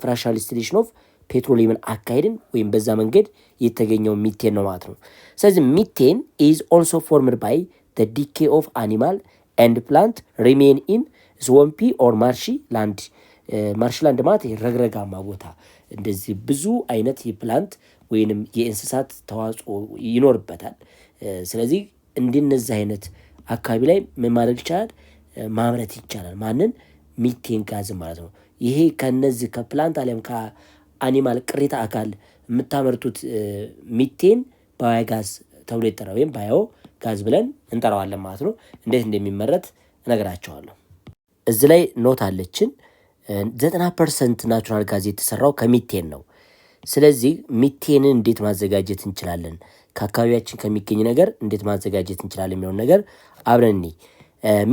ፍራክሽናል ዲስቲሌሽን ኦፍ ፔትሮሊየምን አካሄድን ወይም በዛ መንገድ የተገኘው ሚቴን ነው ማለት ነው። ስለዚህ ሚቴን ኢዝ ኦልሶ ፎርምድ ባይ ዘ ዲኬ ኦፍ አኒማል ኤንድ ፕላንት ሪሜን ኢን ስዋምፒ ኦር ማርሺ ላንድ። ማርሺ ላንድ ማለት ረግረጋማ ቦታ እንደዚህ ብዙ አይነት የፕላንት ወይንም የእንስሳት ተዋጽኦ ይኖርበታል። ስለዚህ እንደነዚህ አይነት አካባቢ ላይ ምን ማድረግ ይቻላል? ማምረት ይቻላል። ማንን? ሚቴን ጋዝ ማለት ነው። ይሄ ከነዚህ ከፕላንት አለም ከአኒማል ቅሪተ አካል የምታመርቱት ሚቴን ባዮጋዝ ተብሎ ይጠራል፣ ወይም ባዮ ጋዝ ብለን እንጠራዋለን ማለት ነው። እንዴት እንደሚመረት እነግራቸዋለሁ። እዚህ ላይ ኖት አለችን። 90% ናቹራል ጋዝ የተሰራው ከሚቴን ነው። ስለዚህ ሚቴንን እንዴት ማዘጋጀት እንችላለን፣ ከአካባቢያችን ከሚገኝ ነገር እንዴት ማዘጋጀት እንችላለን የሚለውን ነገር አብረን እንይ።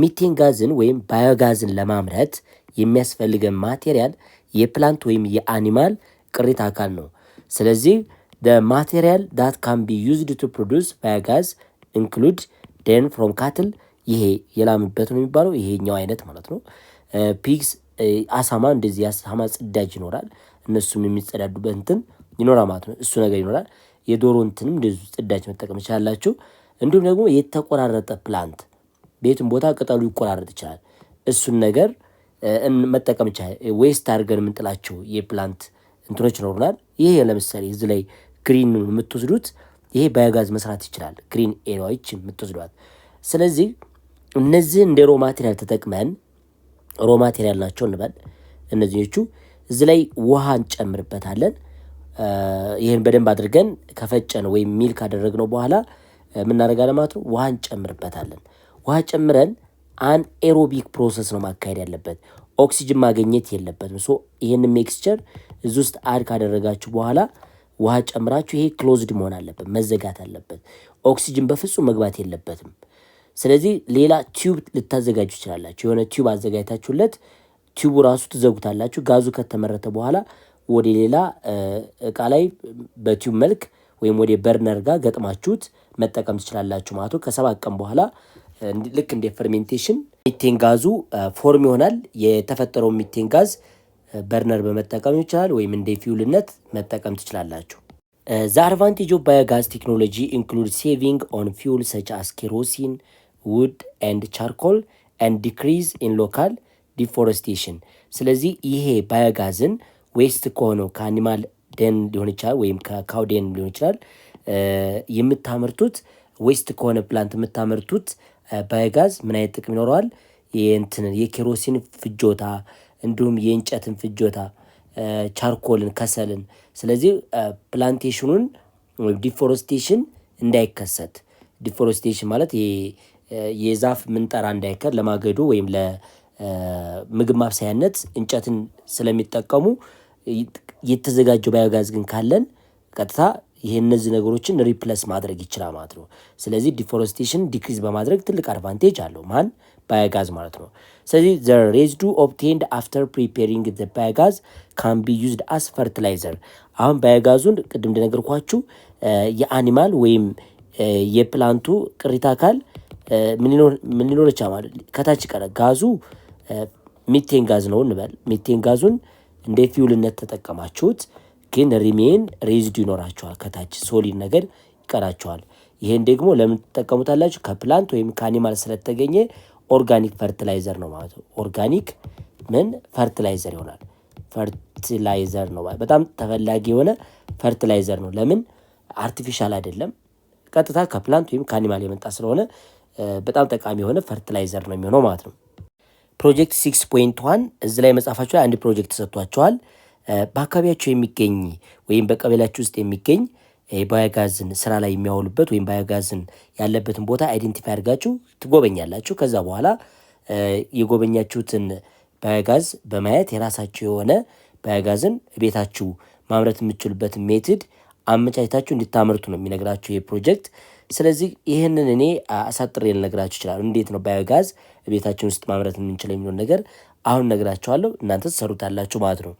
ሚቴን ጋዝን ወይም ባዮጋዝን ለማምረት የሚያስፈልገን ማቴሪያል የፕላንት ወይም የአኒማል ቅሪተ አካል ነው። ስለዚህ the material that can be used to produce biogas include den from cattle፣ ይሄ የላምበት ነው የሚባለው ይሄኛው አይነት ማለት ነው። ፒግስ አሳማ፣ እንደዚህ አሳማ ጽዳጅ ይኖራል፣ እነሱም የሚጸዳዱበት እንትን ይኖራል ማለት ነው። እሱ ነገር ይኖራል። የዶሮ እንትንም እንደዚህ ጽዳጅ መጠቀም ይችላላችሁ። እንዲሁም ደግሞ የተቆራረጠ ፕላንት ቤትም ቦታ ቅጠሉ ይቆራረጥ ይችላል። እሱን ነገር መጠቀም ይችላል። ዌስት አድርገን የምንጥላቸው የፕላንት እንትኖች ይኖሩናል። ይሄ ለምሳሌ እዚህ ላይ ግሪን የምትወስዱት ይሄ ባዮጋዝ መስራት ይችላል። ግሪን ኤሪያዎች የምትወስዷት። ስለዚህ እነዚህ እንደ ሮ ማቴሪያል ተጠቅመን ሮ ማቴሪያል ናቸው እንበል። እነዚህኞቹ እዚህ ላይ ውሃ እንጨምርበታለን። ይህን በደንብ አድርገን ከፈጨን ወይም ሚል ካደረግነው በኋላ የምናደርጋለን ማለት ነው። ውሃ እንጨምርበታለን። ውሃ ጨምረን አን ኤሮቢክ ፕሮሰስ ነው ማካሄድ ያለበት። ኦክሲጅን ማግኘት የለበትም። ሶ ይህንን ሜክስቸር እዚህ ውስጥ አድ ካደረጋችሁ በኋላ ውሃ ጨምራችሁ ይሄ ክሎዝድ መሆን አለበት፣ መዘጋት አለበት። ኦክሲጅን በፍጹም መግባት የለበትም። ስለዚህ ሌላ ቲዩብ ልታዘጋጁ ይችላላችሁ። የሆነ ቲዩብ አዘጋጅታችሁለት ቲዩቡ ራሱ ትዘጉታላችሁ። ጋዙ ከተመረተ በኋላ ወደ ሌላ እቃ ላይ በቲዩብ መልክ ወይም ወደ በርነር ጋር ገጥማችሁት መጠቀም ትችላላችሁ ማለት ነው። ከ7 ቀን በኋላ ልክ እንደ ፈርሜንቴሽን ሚቴን ጋዙ ፎርም ይሆናል። የተፈጠረው ሚቴን ጋዝ በርነር በመጠቀም ይችላል ወይም እንደ ፊውልነት መጠቀም ትችላላችሁ። ዘ አድቫንቴጅ ኦፍ ባዮጋዝ ቴክኖሎጂ ኢንክሉድ ሴቪንግ ኦን ፊውል ሰች አስ ኬሮሲን ውድ ኤንድ ቻርኮል ኤንድ ዲክሪዝ ኢን ሎካል ዲፎረስቴሽን። ስለዚህ ይሄ ባዮጋዝን ዌስት ከሆነው ከአኒማል ደን ሊሆን ይችላል ወይም ከካው ደን ሊሆን ይችላል የምታመርቱት ዌስት ከሆነ ፕላንት የምታመርቱት ባዮጋዝ ምን አይነት ጥቅም ይኖረዋል? የኬሮሲን ፍጆታ እንዲሁም የእንጨትን ፍጆታ፣ ቻርኮልን፣ ከሰልን። ስለዚህ ፕላንቴሽኑን ዲፎረስቴሽን እንዳይከሰት፣ ዲፎረስቴሽን ማለት የዛፍ ምንጠራ እንዳይከር ለማገዶ ወይም ለምግብ ማብሰያነት እንጨትን ስለሚጠቀሙ የተዘጋጀው ባዮጋዝ ግን ካለን ቀጥታ ይሄ እነዚህ ነገሮችን ሪፕለስ ማድረግ ይችላል ማለት ነው። ስለዚህ ዲፎረስቴሽን ዲክሪዝ በማድረግ ትልቅ አድቫንቴጅ አለው ማን ባዮጋዝ ማለት ነው። ስለዚህ the residue obtained after preparing the biogas can be used as fertilizer። አሁን ባዮጋዙን ቅድም እንደነገርኳችሁ የአኒማል ወይም የፕላንቱ ቅሪተ አካል ምን ሊኖር ይችላል? ከታች ቀረ ጋዙ ሚቴን ጋዝ ነው እንበል። ሚቴን ጋዙን እንደ ፊውልነት ተጠቀማችሁት፣ ግን ሪሜን ሬዚዱ ይኖራቸዋል። ከታች ሶሊድ ነገር ይቀራቸዋል። ይሄን ደግሞ ለምን ትጠቀሙታላችሁ? ከፕላንት ወይም ከአኒማል ስለተገኘ ኦርጋኒክ ፈርቲላይዘር ነው ማለት ነው። ኦርጋኒክ ፈርቲላይዘር ይሆናል። ፈርቲላይዘር ነው ማለት በጣም ተፈላጊ የሆነ ፈርቲላይዘር ነው። ለምን? አርቲፊሻል አይደለም፣ ቀጥታ ከፕላንት ወይም ከአኒማል የመጣ ስለሆነ በጣም ጠቃሚ የሆነ ፈርቲላይዘር ነው የሚሆነው ማለት ነው። ፕሮጀክት 6.1 እዚህ ላይ መጻፋችሁ ላይ አንድ ፕሮጀክት ተሰጥቷቸዋል። በአካባቢያቸው የሚገኝ ወይም በቀበሌያችሁ ውስጥ የሚገኝ ባዮጋዝን ስራ ላይ የሚያውሉበት ወይም ባዮጋዝን ያለበትን ቦታ አይዴንቲፋይ አድርጋችሁ ትጎበኛላችሁ። ከዛ በኋላ የጎበኛችሁትን ባዮጋዝ በማየት የራሳችሁ የሆነ ባዮጋዝን ቤታችሁ ማምረት የምትችሉበትን ሜትድ አመቻችታችሁ እንድታመርቱ ነው የሚነግራችሁ ይህ ፕሮጀክት። ስለዚህ ይህንን እኔ አሳጥሬ ልነግራችሁ ይችላል። እንዴት ነው ባዮጋዝ ቤታችን ውስጥ ማምረት የምንችለው የሚለውን ነገር አሁን ነግራችኋለሁ። እናንተ ትሰሩታላችሁ ማለት ነው።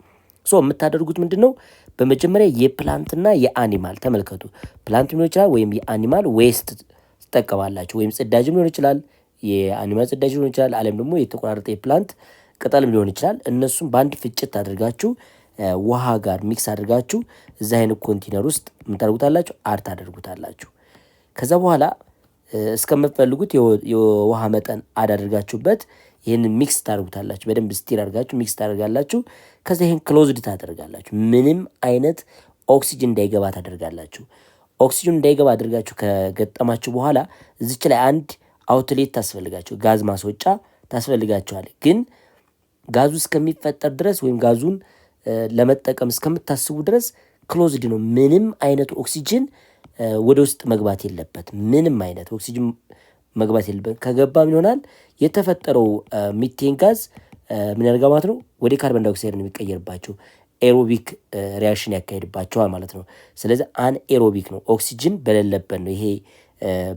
የምታደርጉት ምንድን ነው? በመጀመሪያ የፕላንትና የአኒማል ተመልከቱ። ፕላንት ሊሆን ይችላል ወይም የአኒማል ዌስት ትጠቀማላችሁ። ወይም ጽዳጅም ሊሆን ይችላል፣ የአኒማል ጽዳጅ ሊሆን ይችላል፣ አለም ደግሞ የተቆራረጠ የፕላንት ቅጠልም ሊሆን ይችላል። እነሱም በአንድ ፍጭት አድርጋችሁ ውሃ ጋር ሚክስ አድርጋችሁ እዛ አይነት ኮንቴነር ውስጥ ምታደርጉታላችሁ፣ አድ ታደርጉታላችሁ። ከዛ በኋላ እስከምትፈልጉት የውሃ መጠን አድ አድርጋችሁበት ይህንን ሚክስ ታደርጉታላችሁ። በደንብ ስቲር አድርጋችሁ ሚክስ ታደርጋላችሁ። ከዛ ይህን ክሎዝድ ታደርጋላችሁ። ምንም አይነት ኦክሲጅን እንዳይገባ ታደርጋላችሁ። ኦክሲጅን እንዳይገባ አድርጋችሁ ከገጠማችሁ በኋላ እዚች ላይ አንድ አውትሌት ታስፈልጋችሁ፣ ጋዝ ማስወጫ ታስፈልጋችኋል። ግን ጋዙ እስከሚፈጠር ድረስ ወይም ጋዙን ለመጠቀም እስከምታስቡ ድረስ ክሎዝድ ነው። ምንም አይነት ኦክሲጅን ወደ ውስጥ መግባት የለበት። ምንም አይነት ኦክሲጅን መግባት የለበት። ከገባ ምን ይሆናል? የተፈጠረው ሚቴን ጋዝ ምን ያደርጋል ማለት ነው? ወደ ካርበን ዳይኦክሳይድ ነው የሚቀየርባቸው። ኤሮቢክ ሪያክሽን ያካሄድባቸዋል ማለት ነው። ስለዚህ አን ኤሮቢክ ነው፣ ኦክሲጅን በሌለበት ነው ይሄ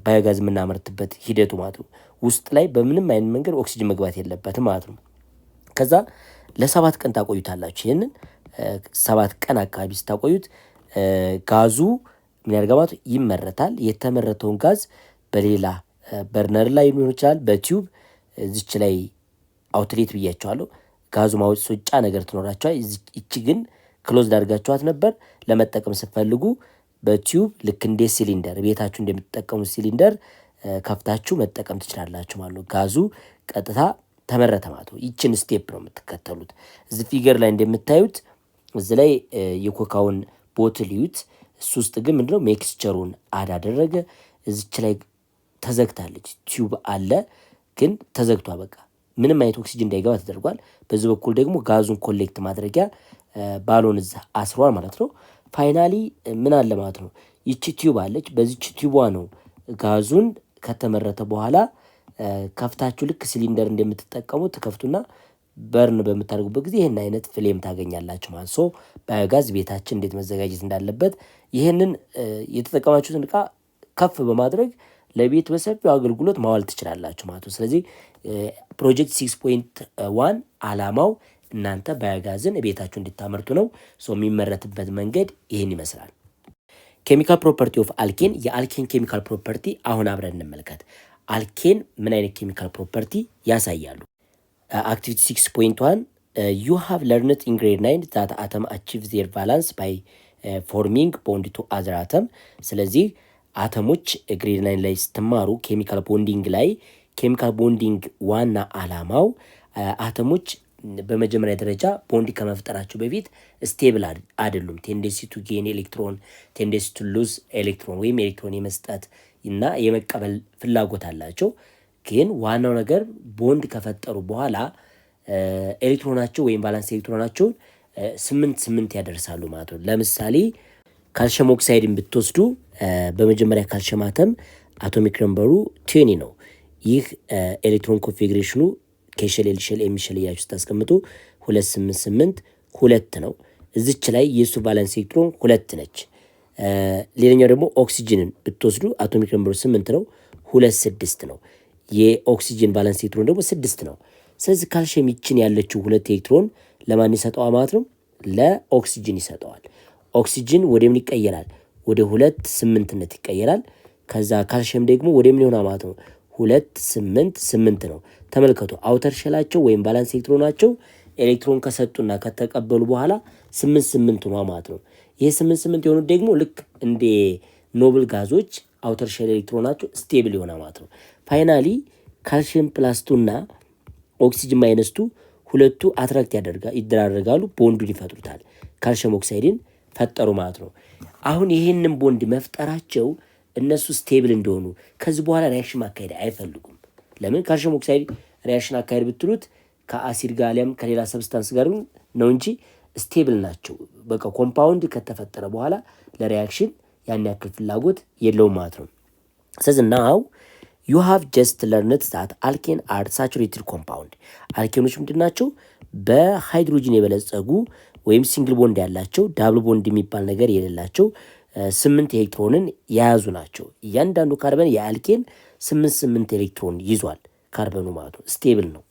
ባዮጋዝ የምናመርትበት ሂደቱ ማለት ነው። ውስጥ ላይ በምንም አይነት መንገድ ኦክሲጅን መግባት የለበትም ማለት ነው። ከዛ ለ7 ቀን ታቆዩታላችሁ። ይህንን 7 ቀን አካባቢ ስታቆዩት ጋዙ ምን ያደርጋል ማለት ይመረታል። የተመረተውን ጋዝ በሌላ በርነር ላይ ሊሆን ይችላል፣ በቲዩብ እዚች ላይ አውትሌት ብያቸዋለሁ። ጋዙ ማውጫ ነገር ትኖራቸዋል። እቺ ግን ክሎዝ ዳርጋችኋት ነበር። ለመጠቀም ስትፈልጉ በቲዩብ ልክ እንደ ሲሊንደር ቤታችሁ እንደምትጠቀሙት ሲሊንደር ከፍታችሁ መጠቀም ትችላላችሁ ማለት ነው። ጋዙ ቀጥታ ተመረተ ማለት ነው። ይችን ስቴፕ ነው የምትከተሉት። እዚህ ፊገር ላይ እንደምታዩት እዚህ ላይ የኮካውን ቦትል ይዩት። እሱ ውስጥ ግን ምንድነው ሜክስቸሩን አደረገ። እዚች ላይ ተዘግታለች። ቲዩብ አለ ግን ተዘግቷ በቃ ምንም አይነት ኦክሲጅን እንዳይገባ ተደርጓል። በዚህ በኩል ደግሞ ጋዙን ኮሌክት ማድረጊያ ባሎን እዛ አስሯል ማለት ነው። ፋይናሊ ምን አለ ማለት ነው? ይቺ ቲዩብ አለች። በዚች ቲዩቧ ነው ጋዙን ከተመረተ በኋላ ከፍታችሁ ልክ ሲሊንደር እንደምትጠቀሙት ከፍቱና በርን በምታደርጉበት ጊዜ ይህን አይነት ፍሌም ታገኛላችሁ ማለት ሶ ባዮጋዝ ቤታችን እንዴት መዘጋጀት እንዳለበት ይህንን የተጠቀማችሁትን እቃ ከፍ በማድረግ ለቤት በሰፊው አገልግሎት ማዋል ትችላላችሁ ማለት ነው። ስለዚህ ፕሮጀክት 6.1 ዓላማው እናንተ ባዮጋዝን ቤታችሁ እንድታመርቱ ነው። ሶ የሚመረትበት መንገድ ይህን ይመስላል። ኬሚካል ፕሮፐርቲ ኦፍ አልኬን፣ የአልኬን ኬሚካል ፕሮፐርቲ አሁን አብረን እንመልከት። አልኬን ምን አይነት ኬሚካል ፕሮፐርቲ ያሳያሉ? አክቲቪቲ 6.1 ዩ ሃቭ ለርንድ ኢን ግሬድ 9 ዛት አተም አቺቭ ዜር ቫላንስ ባይ ፎርሚንግ ቦንድ ቱ አዘር አተም። ስለዚህ አተሞች ግሬድ 9 ላይ ስትማሩ ኬሚካል ቦንዲንግ ላይ ኬሚካል ቦንዲንግ ዋና ዓላማው አተሞች በመጀመሪያ ደረጃ ቦንድ ከመፍጠራቸው በፊት ስቴብል አይደሉም። ቴንደንሲ ቱ ጌን ኤሌክትሮን፣ ቴንደንሲ ቱ ሉዝ ኤሌክትሮን ወይም ኤሌክትሮን የመስጠት እና የመቀበል ፍላጎት አላቸው። ግን ዋናው ነገር ቦንድ ከፈጠሩ በኋላ ኤሌክትሮናቸው ወይም ቫላንስ ኤሌክትሮናቸውን 8 ያደርሳሉ ማለት ነው። ለምሳሌ ካልሽየም ኦክሳይድን ብትወስዱ በመጀመሪያ ካልሽየም አተም አቶሚክ ነምበሩ 20 ነው። ይህ ኤሌክትሮን ኮንፊግሬሽኑ ከሸል ኤልሸል ኤሚሸል እያችሁ ስታስቀምጡ 288 ነው። እዚች ላይ የሱ ቫላንስ ኤሌክትሮን 2 ነች። ሌላኛው ደግሞ ኦክሲጅንን ብትወስዱ አቶሚክ ነምበሩ 8 ነው፣ 26 ነው። የኦክሲጅን ቫላንስ ኤሌክትሮን ደግሞ 6 ነው። ስለዚህ ካልሽየም ይችን ያለችው 2 ኤሌክትሮን ለማን ይሰጠዋል ማለት ነው? ለኦክሲጅን ይሰጠዋል። ኦክሲጅን ወደ ምን ይቀየራል? ወደ 2.8ነት ይቀየራል። ከዛ ካልሽየም ደግሞ ወደ ምን ይሆናል ማለት ነው? 2.8 ነው። ተመልከቱ፣ አውተር ሸላቸው ወይም ቫላንስ ኤሌክትሮናቸው ኤሌክትሮን ከሰጡና ከተቀበሉ በኋላ 8 ነው ማለት ነው። ይሄ 8 የሆኑት ደግሞ ልክ እንደ ኖብል ጋዞች አውተር ሸል ኤሌክትሮናቸው ስቴብል ይሆናል ማለት ነው። ፋይናሊ ካልሽየም ፕላስቱና ኦክሲጅን ማይነስቱ ሁለቱ አትራክት ይደራረጋሉ፣ ቦንዱን ይፈጥሩታል። ካልሽየም ኦክሳይድን ፈጠሩ ማለት ነው። አሁን ይህንን ቦንድ መፍጠራቸው እነሱ ስቴብል እንደሆኑ ከዚህ በኋላ ሪያክሽን ማካሄድ አይፈልጉም። ለምን? ካልሽየም ኦክሳይድ ሪያክሽን አካሄድ ብትሉት ከአሲድ ጋር አሊያም ከሌላ ሰብስታንስ ጋር ነው እንጂ ስቴብል ናቸው። በቃ ኮምፓውንድ ከተፈጠረ በኋላ ለሪያክሽን ያን ያክል ፍላጎት የለውም ማለት ነው። ስለዚህ ናው ዩ ሃቭ ጀስት ለርንድ ዛት አልኬን አር ሳቹሬትድ ኮምፓውንድ። አልኬኖች ምንድን ናቸው? በሃይድሮጂን የበለጸጉ ወይም ሲንግል ቦንድ ያላቸው ዳብል ቦንድ የሚባል ነገር የሌላቸው 8 ኤሌክትሮንን የያዙ ናቸው። እያንዳንዱ ካርበን የአልኬን 8 ኤሌክትሮን ይዟል ካርበኑ ማለት ነው። ስቴብል ነው።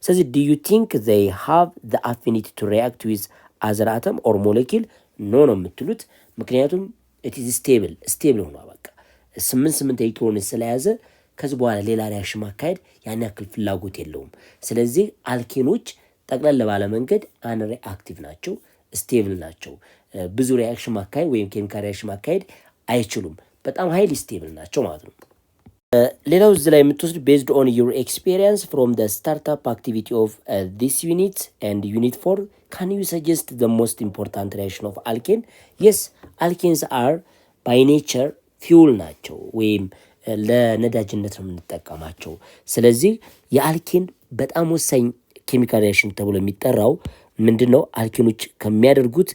ስለዚህ ዱ ዩ ቲንክ ዘይ ሃቭ ዘ አፊኒቲ ቱ ሪያክት ዊዝ አዘር አተም ኦር ሞለኪል? ኖ ነው የምትሉት። ምክንያቱም ኢት ኢዝ ስቴብል ሆኗ በቃ 8 ኤሌክትሮን ስለያዘ ከዚህ በኋላ ሌላ ሪያክሽን ማካሄድ ያን ያክል ፍላጎት የለውም። ስለዚህ አልኬኖች ጠቅለል ባለ መንገድ አንሪአክቲቭ ናቸው፣ ስቴብል ናቸው። ብዙ ሪያክሽን ማካሄድ ወይም ኬሚካል ሪያክሽን ማካሄድ አይችሉም። በጣም ሃይሊ ስቴብል ናቸው ማለት ነው። ሌላው እዚህ ላይ የምትወስድ ቤዝድ ኦን ዩር ኤክስፔሪንስ ፍሮም ደ ስታርታፕ አክቲቪቲ ኦፍ ዲስ ዩኒት ኤንድ ዩኒት 4 ካን ዩ ሰጀስት ደ ሞስት ኢምፖርታንት ሪያክሽን ኦፍ አልኬን? የስ አልኬንስ አር ባይ ኔቸር ፊውል ናቸው ወይም ለነዳጅነት ነው የምንጠቀማቸው። ስለዚህ የአልኬን በጣም ወሳኝ ኬሚካል ሪያክሽን ተብሎ የሚጠራው ምንድን ነው? አልኬኖች ከሚያደርጉት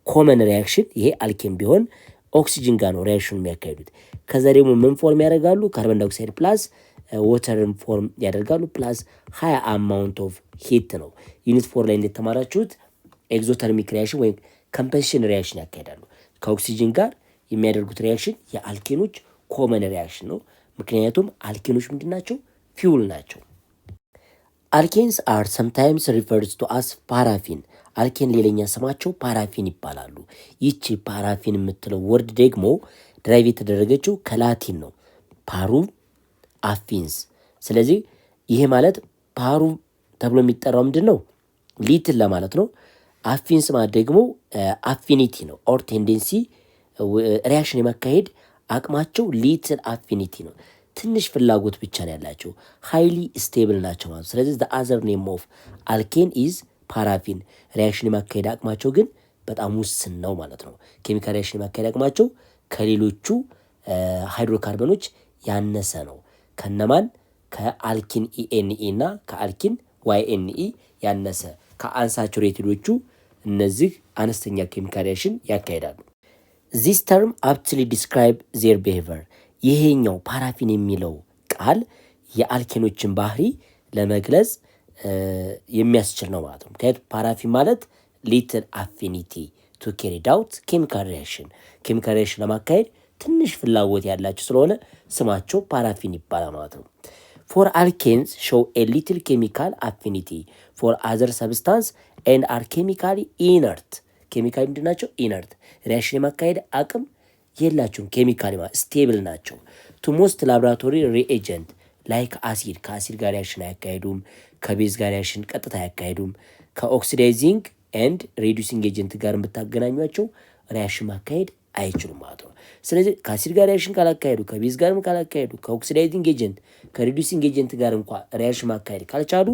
ኮመን ሪያክሽን ይሄ አልኬን ቢሆን ኦክሲጅን ጋር ነው ሪያክሽን የሚያካሂዱት። ከዛ ደግሞ ምን ፎርም ያደርጋሉ? ካርበን ዳይኦክሳይድ ፕላስ ወተርን ፎርም ያደርጋሉ ፕላስ ሃይ አማውንት ኦፍ ሂት ነው። ዩኒት 4 ላይ እንደተማራችሁት ኤግዞተርሚክ ሪያክሽን ወይም ኮምበሽን ሪያክሽን ያካሂዳሉ። ከኦክሲጅን ጋር የሚያደርጉት ሪያክሽን የአልኬኖች ኮመን ሪያክሽን ነው። ምክንያቱም አልኬኖች ምንድን ናቸው? ፊውል ናቸው። አልኬንስ አር ሰምታይምስ ሪፈርስ ቱ አስ ፓራፊን። አልኬን ሌላኛ ስማቸው ፓራፊን ይባላሉ። ይቺ ፓራፊን የምትለው ወርድ ደግሞ ድራይቭ የተደረገችው ከላቲን ነው፣ ፓሩ አፊንስ። ስለዚህ ይሄ ማለት ፓሩ ተብሎ የሚጠራው ምንድን ነው? ሊትል ለማለት ነው። አፊንስ ማለት ደግሞ አፊኒቲ ነው፣ ኦር ቴንዴንሲ ሪያክሽን የማካሄድ አቅማቸው ሊትል አፊኒቲ ነው። ትንሽ ፍላጎት ብቻ ነው ያላቸው። ሃይሊ ስቴብል ናቸው ማለት። ስለዚህ ዘ አዘር ኔም ኦፍ አልኬን ኢዝ ፓራፊን። ሪያክሽን የማካሄድ አቅማቸው ግን በጣም ውስን ነው ማለት ነው። ኬሚካል ሪያክሽን የማካሄድ አቅማቸው ከሌሎቹ ሃይድሮካርበኖች ያነሰ ነው። ከነማን? ከአልኪን ኢኤንኢ እና ከአልኪን ዋይኤንኢ ያነሰ። ከአንሳቹሬትዶቹ እነዚህ አነስተኛ ኬሚካል ሪያክሽን ያካሄዳሉ። ዚስ ተርም አፕትሊ ዲስክራይብ ዜር ቢሄቪየር። ይሄኛው ፓራፊን የሚለው ቃል የአልኬኖችን ባህሪ ለመግለጽ የሚያስችል ነው ማለት ነው። ምክንያቱም ፓራፊን ማለት ሊትል አፊኒቲ ቱ ካሪድ አውት ኬሚካል ሪያክሽን፣ ኬሚካል ሪያክሽን ለማካሄድ ትንሽ ፍላጎት ያላቸው ስለሆነ ስማቸው ፓራፊን ይባላል ማለት ነው። ፎር አልኬንስ ሾው ኤ ሊትል ኬሚካል አፊኒቲ ፎር አዘር ሰብስታንስ ኤንድ አር ኬሚካሊ ኢነርት። ኬሚካሊ ምንድን ናቸው? ኢነርት፣ ሪያክሽን የማካሄድ አቅም የላቸውም። ኬሚካሊ ማለት ስቴብል ናቸው። ቱ ሞስት ላቦራቶሪ ሪኤጀንት ላይክ አሲድ፣ ከአሲድ ጋር ሪያክሽን አያካሄዱም። ከቤዝ ጋር ሪያክሽን ቀጥታ አያካሄዱም። ከኦክሲዳይዚንግ ኤንድ ሬዱሲንግ ኤጀንት ጋር የምታገናኟቸው ሪያክሽን ማካሄድ አይችሉም ማለት ነው። ስለዚህ ከአሲድ ጋር ሪያክሽን ካላካሄዱ፣ ከቤዝ ጋርም ካላካሄዱ፣ ከኦክሲዳይዚንግ ኤጀንት ከሬዱሲንግ ኤጀንት ጋር እንኳ ሪያክሽን ማካሄድ ካልቻሉ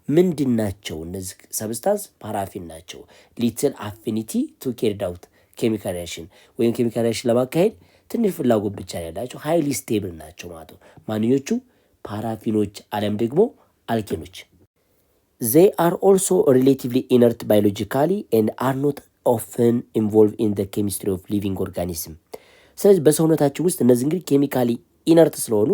ምንድን ናቸው እነዚህ ሰብስታንስ? ፓራፊን ናቸው። ሊትል አፊኒቲ ቱ ካሪድ አውት ኬሚካል ሪያክሽን ወይም ኬሚካል ሪያክሽን ለማካሄድ ትንሽ ፍላጎት ብቻ ያላቸው ሃይሊ ስቴብል ናቸው ማለት ነው። ማንኞቹ? ፓራፊኖች አለም ደግሞ አልኬኖች። they are also relatively inert biologically and are not often involved in the chemistry of living organism። ስለዚህ በሰውነታችን ውስጥ እነዚህ እንግዲህ ኬሚካሊ ኢነርት ስለሆኑ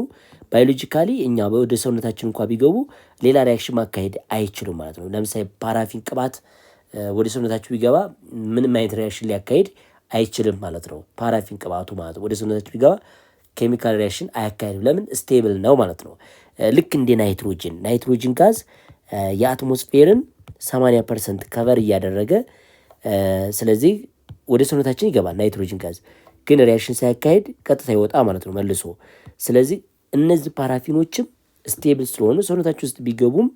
ባዮሎጂካሊ እኛ ወደ ሰውነታችን እንኳ ቢገቡ ሌላ ሪያክሽን ማካሄድ አይችሉም ማለት ነው። ለምሳሌ ፓራፊን ቅባት ወደ ሰውነታችሁ ቢገባ ምንም አይነት ሪያክሽን ሊያካሄድ አይችልም ማለት ነው። ፓራፊን ቅባቱ ማለት ወደ ሰውነታችሁ ቢገባ ኬሚካል ሪያክሽን አያካሄድም። ለምን? ስቴብል ነው ማለት ነው። ልክ እንደ ናይትሮጅን ጋዝ የአትሞስፌርን 80% ከቨር እያደረገ ስለዚህ ወደ ሰውነታችን ይገባል። ናይትሮጅን ጋዝ ግን ሪያክሽን ሳያካሄድ ቀጥታ ይወጣ ማለት ነው መልሶ። ስለዚህ እነዚህ ፓራፊኖችም ስቴብል ስለሆኑ ሰውነታችን ውስጥ ቢገቡም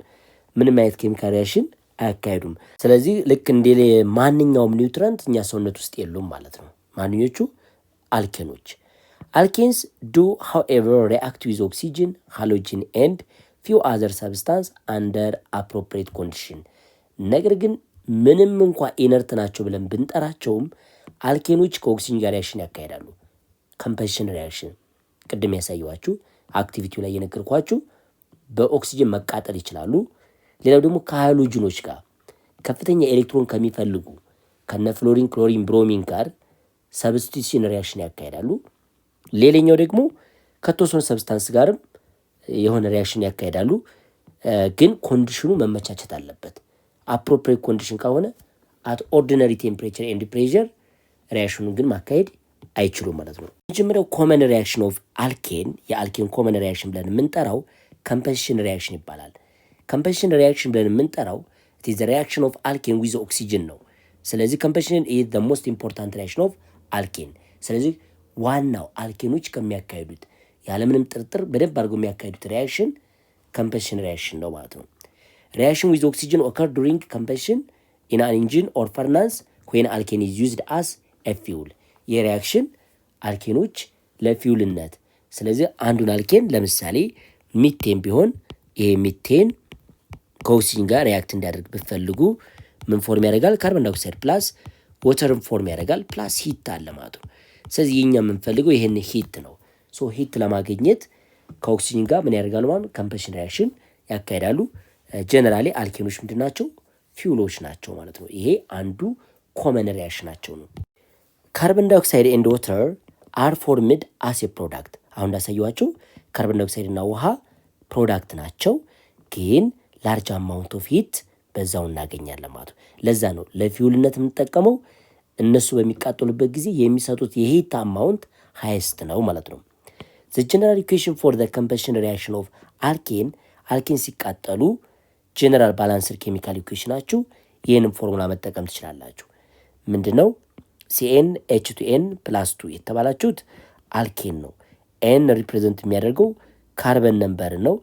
ምንም አይነት ኬሚካል ሪያክሽን አያካሄዱም። ስለዚህ ልክ እንደ ማንኛውም ኒውትረንት እኛ ሰውነት ውስጥ የሉም ማለት ነው ማንኞቹ አልኬኖች። አልኬንስ ዱ however react with oxygen, halogen and few other substance under appropriate condition። ነገር ግን ምንም እንኳ ኢነርት ናቸው ብለን ብንጠራቸውም አልኬኖች ከኦክሲጅን ጋር ሪያክሽን ያካሄዳሉ። ኮምበሽን ሪያክሽን ቅድም ያሳየኋችሁ አክቲቪቲው ላይ የነገርኳችሁ በኦክሲጅን መቃጠል ይችላሉ። ሌላው ደግሞ ከሃሎጅኖች ጋር ከፍተኛ ኤሌክትሮን ከሚፈልጉ ከነ ፍሎሪን፣ ክሎሪን፣ ብሮሚን ጋር ሰብስቲቱሽን ሪያክሽን ያካሄዳሉ። ሌላኛው ደግሞ ከተወሰኑ ሰብስታንስ ጋርም የሆነ ሪያክሽን ያካሄዳሉ። ግን ኮንዲሽኑ መመቻቸት አለበት። አፕሮፕሪየት ኮንዲሽን ከሆነ አት ኦርዲነሪ ቴምፕሬቸር ኤንድ ፕሬሸር ሪያክሽኑን ግን ማካሄድ አይችሉም ማለት ነው። መጀመሪያው ኮመን ሪያክሽን ኦፍ አልኬን የአልኬን ኮመን ሪያክሽን ብለን የምንጠራው ኮምበሽን ሪያክሽን ይባላል። ኮምበሽን ሪያክሽን ብለን የምንጠራው it is the reaction of alkane with oxygen ነው። ስለዚህ ኮምበሽን is the most important reaction of alkane። ስለዚህ ዋናው አልኬኖች ከሚያካሂዱት ያለምንም ጥርጥር በደንብ አድርገው የሚያካሂዱት ሪያክሽን ኮምበሽን ሪያክሽን ነው ማለት ነው። ሪያክሽን ዊዝ ኦክሲጅን ኦከር ዱሪንግ ኮምበሽን ኢን አን ኢንጂን ኦር ፈርናንስ ዌን አልኬን ኢዝ ዩዝድ አስ ኤ ፊውል። ይህ ሪያክሽን አልኬኖች ለፊውልነት ስለዚህ አንዱን አልኬን ለምሳሌ ሚቴን ቢሆን ይሄ ሚቴን ከኦክሲጅን ጋር ሪያክት እንዲያደርግ ብትፈልጉ ምን ፎርም ያደርጋል? ካርቦን ዳይኦክሳይድ ፕላስ ወተርን ፎርም ያደርጋል ፕላስ ሂት አለ ማለት ነው። ስለዚህ የኛ የምንፈልገው ይሄን ሂት ነው። ሶ ሂት ለማግኘት ከኦክሲጅን ጋር ምን ያደርጋሉ ማለት ኮምበሽን ሪያክሽን ያካሂዳሉ። ጀነራሊ አልኬኖች ምንድን ናቸው? ፊውሎች ናቸው ማለት ነው። ይሄ አንዱ ኮመን ሪያክሽናቸው ነው። ካርቦን ዳይኦክሳይድ ኤንድ ወተር አር ፎርምድ አስ ኤ ፕሮዳክት። አሁን እንዳሳየዋቸው ካርቦን ዳይኦክሳይድ እና ውሃ ፕሮዳክት ናቸው፣ ግን ላርጅ አማውንት ኦፍ ሂት በዛው እናገኛለን ማለት ነው። ለዛ ነው ለፊውልነት የምንጠቀመው። እነሱ በሚቃጠሉበት ጊዜ የሚሰጡት የሂት አማውንት ሃይስት ነው ማለት ነው። ዘ ጀነራል ኢኩዌሽን ፎር ዘ ኮምበሽን ሪያክሽን ኦፍ አልኬን ሲቃጠሉ ጀነራል ባላንስድ ኬሚካል ኢኩዌሽናችሁ ይህንን ፎርሙላ መጠቀም ትችላላችሁ። ምንድን ነው? ሲኤን ኤች2ኤን ፕላስ 2 የተባላችሁት አልኬን ነው። ኤን ሪፕሬዘንት የሚያደርገው ካርበን ነምበር ነው።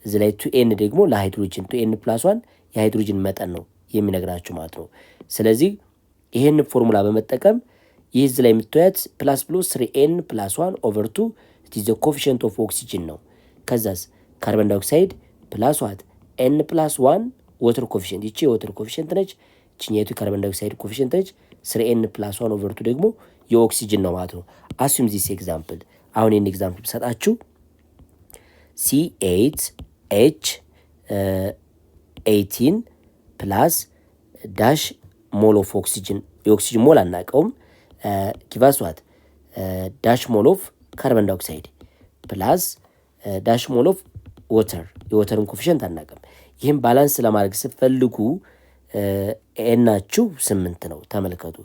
እዚህ ላይ 2ኤን ደግሞ ለሃይድሮጅን 2ኤን ፕላስ 1 የሃይድሮጅን መጠን ነው የሚነግራችሁ ማለት ነው። ስለዚህ ይህን ፎርሙላ በመጠቀም ይህ እዚህ ላይ የምታዩት ፕላስ ብሎ 3ኤን ፕላስ 1 ኦቨር 2 ኢዝ ዘ ኮፊሽንት ኦፍ ኦክሲጅን ነው። ከዛስ ካርቦን ዳይኦክሳይድ ፕላስ ዋት ኤን ፕላስ 1 ወተር ኮፊሽንት፣ ይቺ የወተር ኮፊሽንት ነች፣ ይችኛቱ ካርቦን ዳይኦክሳይድ ኮፊሽንት ነች። 3ኤን ፕላስ 1 ኦቨር 2 ደግሞ የኦክሲጅን ነው ማለት ነው። አሱም ዚስ ኤግዛምፕል አሁን ይህን ኤግዛምፕል ብሰጣችሁ C8H18 ፕላስ ዳሽ ሞል ኦፍ ኦክሲጅን፣ የኦክሲጅን ሞል አናውቀውም፣ ጊቫስዋት ዳሽ ሞል ኦፍ ካርቦን ዳይኦክሳይድ ፕላስ ዳሽ ሞል ኦፍ ወተር፣ የወተርን ኮፊሽንት አናውቅም። ይህም ባላንስ ለማድረግ ስትፈልጉ ኤናችሁ 8 ነው። ተመልከቱ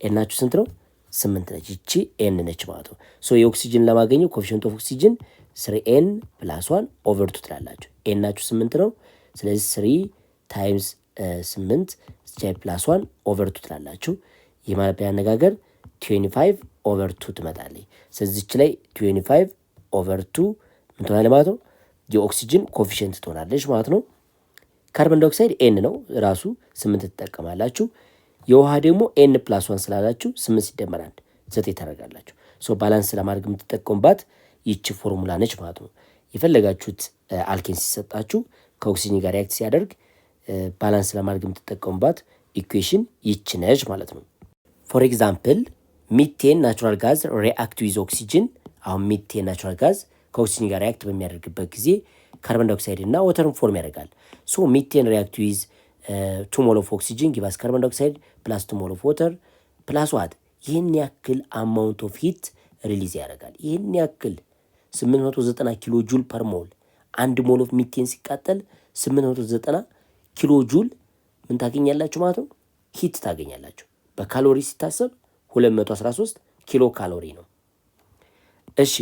ኤናችሁ ስንት ነው? 8 ነች። ይቺ ኤን ነች ማለት ነው። ሶ የኦክሲጅን ለማገኘው ኮፊሽንት ኦፍ ኦክሲጅን 3ኤን ፕላስ 1 ኦቨር 2 ትላላችሁ። ኤናችሁ 8 ነው። ስለዚህ 3 ታይምስ 8 ስቻይ ፕላስ 1 ኦቨር 2 ትላላችሁ። ይህ ማለት በያነጋገር 25 ኦቨር 2 ትመጣለች። ስለዚህ እች ላይ 25 ኦቨር 2 ምን ትሆናለች ማለት ነው? የኦክሲጅን ኮፊሽንት ትሆናለች ማለት ነው። ካርቦን ዳይኦክሳይድ ኤን ነው ራሱ 8 ትጠቀማላችሁ። የውሃ ደግሞ ኤን ፕላስ 1 ስላላችሁ 8 ሲደመር 1 9 ታደርጋላችሁ። ሶ ባላንስ ለማድረግ የምትጠቀሙባት ይቺ ፎርሙላ ነች ማለት ነው። የፈለጋችሁት አልኬን ሲሰጣችሁ ከኦክሲጅን ጋር ሪያክት ሲያደርግ ባላንስ ለማድረግ የምትጠቀሙባት ኢኩዌሽን ይቺ ነች ማለት ነው። ፎር ኤግዛምፕል ሚቴን ናቹራል ጋዝ ሪአክት ዊዝ ኦክሲጅን። አሁን ሚቴን ናቹራል ጋዝ ከኦክሲጅን ጋር ሪያክት በሚያደርግበት ጊዜ ካርቦን ዳይኦክሳይድ እና ወተርን ፎርም ያደርጋል። ሶ ሚቴን ሪአክት ዊዝ 2 ሞል ኦፍ ኦክሲጅን ጊቫስ ካርቦን ዳይኦክሳይድ ፕላስ 2 ሞል ኦፍ ወተር ፕላስ ዋት ይህን ያክል አማውንት ኦፍ ሂት ሪሊዝ ያደርጋል። ይህን ያክል 890 ኪሎ ጁል ፐር ሞል። አንድ ሞል ኦፍ ሚቴን ሲቃጠል 890 ኪሎ ጁል ምን ታገኛላችሁ ማለት ነው? ሂት ታገኛላችሁ። በካሎሪ ሲታሰብ 213 ኪሎ ካሎሪ ነው። እሺ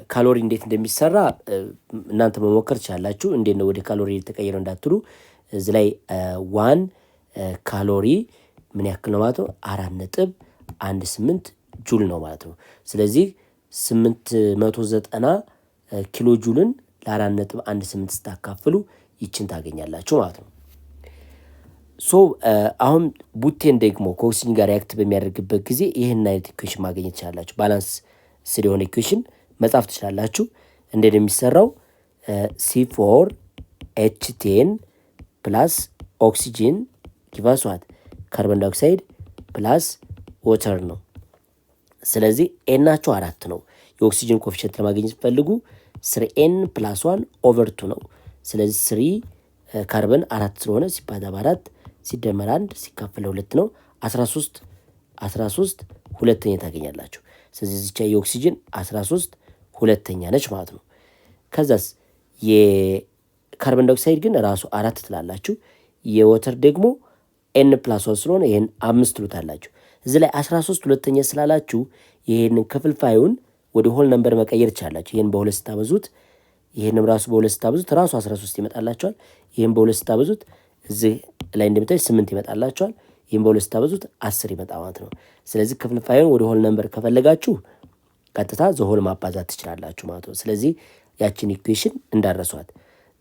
ካሎሪ እንዴት እንደሚሰራ እናንተ መሞከር ትችላላችሁ። እንዴት ነው ወደ ካሎሪ የተቀየረው እንዳትሉ፣ እዚህ ላይ 1 ካሎሪ ምን ያክል ነው ማለት ነው? 4.18 ጁል ነው ማለት ነው። ስለዚህ 890 ኪሎ ጁልን ለ4.18 ስታካፍሉ ይችን ታገኛላችሁ ማለት ነው። ሶ አሁን ቡቴን ደግሞ ከኦክሲጅን ጋር ሪያክት በሚያደርግበት ጊዜ ይህን አይነት ኢኩዌሽን ማግኘት ትችላላችሁ። ባላንስ ስር የሆነ ኢኩዌሽን መጻፍ ትችላላችሁ። እንዴት የሚሰራው C4H10 ፕላስ ኦክሲጅን ጊቫስ ዋት ካርቦን ዳይኦክሳይድ ፕላስ ወተር ነው። ስለዚህ ኤናቸው 4 ነው። የኦክሲጅን ኮፊሽንት ለማግኘት ስትፈልጉ 3ኤን ፕላስ 1 ኦቨር 2 ነው። ስለዚህ 3 ካርበን 4 ስለሆነ ሲባዛ በ4 ሲደመር 1 ሲካፈል 2 ነው። 13 ሁለተኛ ታገኛላችሁ። ስለዚህ እዚቻ የኦክሲጅን 13 ሁለተኛ ነች ማለት ነው። ከዛስ የካርቦን ዳይኦክሳይድ ግን ራሱ 4 ትላላችሁ። የወተር ደግሞ ኤን ፕላስ 1 ስለሆነ ይሄን 5 ትሉታላችሁ። እዚህ ላይ 13 ሁለተኛ ስላላችሁ ይሄንን ክፍልፋዩን ወደ ሆል ነምበር መቀየር ይቻላችሁ። ይሄን በ2 ስታበዙት ይሄንም ራሱ በ2 ስታበዙት ራሱ 13 ይመጣላችኋል። ይሄን በ2 ስታበዙት እዚህ ላይ እንደምታዩት 8 ይመጣላችኋል። ይሄን በ2 ስታበዙት 10 ይመጣ ማለት ነው። ስለዚህ ክፍልፋዩን ወደ ሆል ነምበር ከፈለጋችሁ ቀጥታ ዘሆል ማባዛት ትችላላችሁ ማለት ነው። ስለዚህ ያችን ኢኩዌሽን እንዳረሷት።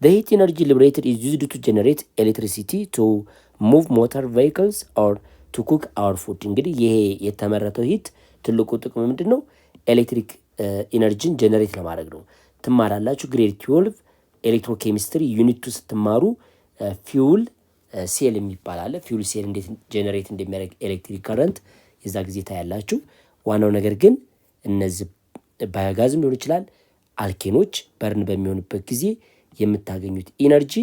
the heat energy liberated is used to generate electricity to move motor vehicles or to cook our food። እንግዲህ ይሄ የተመረተው ሂት ትልቁ ጥቅሙ ምንድን ነው? ኤሌክትሪክ ኢነርጂን ጀነሬት ለማድረግ ነው። ትማራላችሁ ግሬድ 12 ኤሌክትሮኬሚስትሪ ዩኒት 2 ስትማሩ ፊውል ሴል የሚባል አለ። ፊውል ሴል እንዴት ጀነሬት እንደሚያደርግ ኤሌክትሪክ ከረንት የዛ ጊዜ ታያላችሁ። ዋናው ነገር ግን እነዚህ ባዮጋዝም ሊሆን ይችላል አልኬኖች በርን በሚሆንበት ጊዜ የምታገኙት ኢነርጂ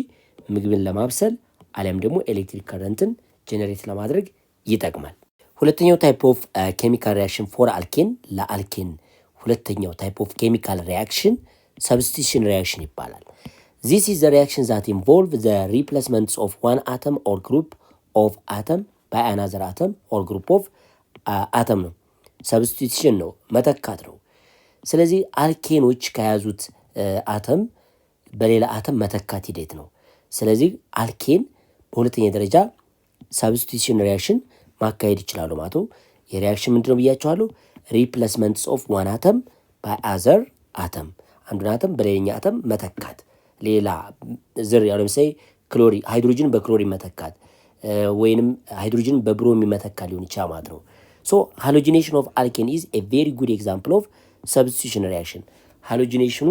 ምግብን ለማብሰል አሊያም ደግሞ ኤሌክትሪክ ከረንትን ጀነሬት ለማድረግ ይጠቅማል። ሁለተኛው ታይፕ ኦፍ ኬሚካል ሪያክሽን ፎር አልኬን ለአልኬን ሁለተኛው ታይፕ ኦፍ ኬሚካል ሪያክሽን ሰብስቲቱሽን ሪያክሽን ይባላል። This is the reaction that involve the replacement of one atom or group of atom by another atom or group of atom ነው። ሰብስቲቱሽን ነው፣ መተካት ነው። ስለዚህ አልኬኖች ከያዙት አተም በሌላ አተም መተካት ሂደት ነው። ስለዚህ አልኬን በሁለተኛ ደረጃ ሰብስቲቱሽን ሪያክሽን ማካሄድ ይችላሉ ማለት ነው። የሪያክሽን ምንድነው ብያቸዋለሁ? ሪፕሌስመንትስ ኦፍ ዋን አተም ባይ አዘር አተም፣ አንዱን አተም በሌላኛ አተም መተካት። ሌላ ዝር ያው ለምሳሌ ሃይድሮጅን በክሎሪን መተካት ወይንም ሃይድሮጅን በብሮሚን መተካት ሊሆን ይችላል ማለት ነው። ሶ ሃሎጂኔሽን ኦፍ አልኬን ኢዝ ኤ ቬሪ ጉድ ኤግዛምፕል ኦፍ ሰብስቲቱሽን ሪያክሽን። ሃሎጂኔሽኑ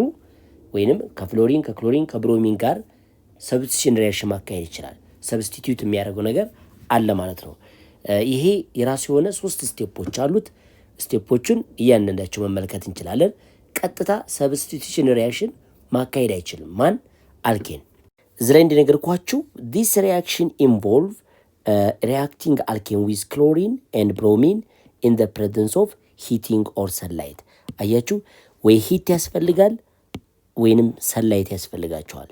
ወይንም ከክሎሪን ከብሮሚን ጋር ሰብስቲቱሽን ሪያክሽን ማካሄድ ይችላል። ሰብስቲቱት የሚያደርገው ነገር አለ ማለት ነው። ይሄ የራሱ የሆነ 3 ስቴፖች አሉት። ስቴፖቹን እያንዳንዳቸው መመልከት እንችላለን። ቀጥታ ሰብስቲቱሽን ሪያክሽን ማካሄድ አይችልም ማን? አልኬን። እዚህ ላይ እንደነገርኳችሁ ዲስ ሪያክሽን ኢንቮልቭ ሪያክቲንግ አልኬን ዊዝ ክሎሪን ኤንድ ብሮሚን ኢን ዘ ፕሬዘንስ ኦፍ ሂቲንግ ኦር ሰንላይት። አያችሁ ወይ ሂት ያስፈልጋል ወይንም ሰንላይት ያስፈልጋቸዋል።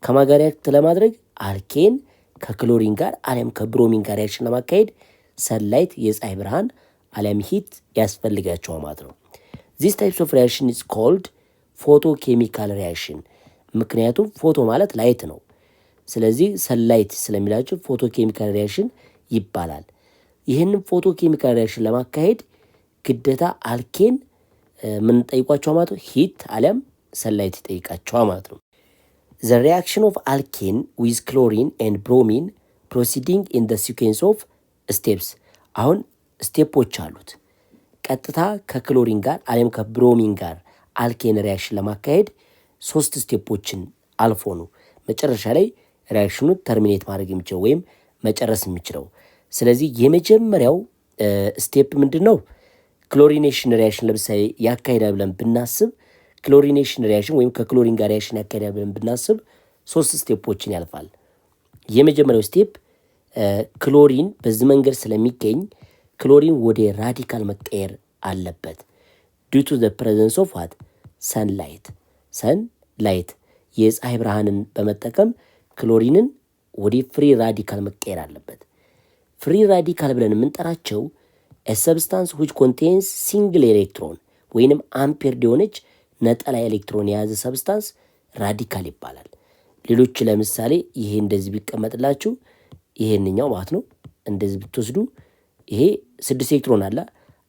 ከማን ጋር ሪያክት ለማድረግ? አልኬን ከክሎሪን ጋር አሊያም ከብሮሚን ጋር ሪያክሽን ለማካሄድ ሰንላይት የፀሐይ ብርሃን አሊያም ሂት ያስፈልጋቸዋል ማለት ነው። ዚስ ታይፕስ ኦፍ ሪያክሽን ኢዝ ኮልድ ፎቶ ኬሚካል ሪያክሽን። ምክንያቱም ፎቶ ማለት ላይት ነው። ስለዚህ ሰንላይት ስለሚላቸው ፎቶ ኬሚካል ሪያክሽን ይባላል። ይህንን ፎቶ ኬሚካል ሪያክሽን ለማካሄድ ግዴታ አልኬን ምን ጠይቋቸው ማለት ነው? ሂት አሊያም ሰንላይት ይጠይቃቸዋል ማለት ነው። The reaction of alkane with chlorine and bromine proceeding in the sequence of steps። አሁን ስቴፖች አሉት። ቀጥታ ከክሎሪን ጋር አሊያም ከብሮሚን ጋር አልኬን ሪያክሽን ለማካሄድ 3 ስቴፖችን አልፎ ነው መጨረሻ ላይ ሪያክሽኑ ተርሚኔት ማድረግ የሚችለው ወይም መጨረስ የሚችለው። ስለዚህ የመጀመሪያው ስቴፕ ምንድን ነው? ክሎሪኔሽን ሪያክሽን ለምሳሌ ያካሄዳል ብለን ብናስብ ክሎሪኔሽን ሪያክሽን ወይም ከክሎሪን ጋር ሪያክሽን ያካሄዳል ብለን ብናስብ 3 ስቴፖችን ያልፋል። የመጀመሪያው ስቴፕ ክሎሪን በዚህ መንገድ ስለሚገኝ ክሎሪን ወደ ራዲካል መቀየር አለበት። ዲው ቱ ዘ ፕሬዘንስ ኦፍ ዋት ሰንላይት የፀሐይ ብርሃንን በመጠቀም ክሎሪንን ወደ ፍሪ ራዲካል መቀየር አለበት። ፍሪ ራዲካል ብለን የምንጠራቸው ሰብስታንስ ዊች ኮንቴንስ ሲንግል ኤሌክትሮን ወይንም አምፔርድ የሆነች ነጠላ ኤሌክትሮን የያዘ ሰብስታንስ ራዲካል ይባላል። ሌሎች ለምሳሌ ይሄ እንደዚህ ቢቀመጥላችሁ ይሄንኛው ማለት ነው እንደዚህ ብትወስዱ ይሄ 6 ኤሌክትሮን አለ።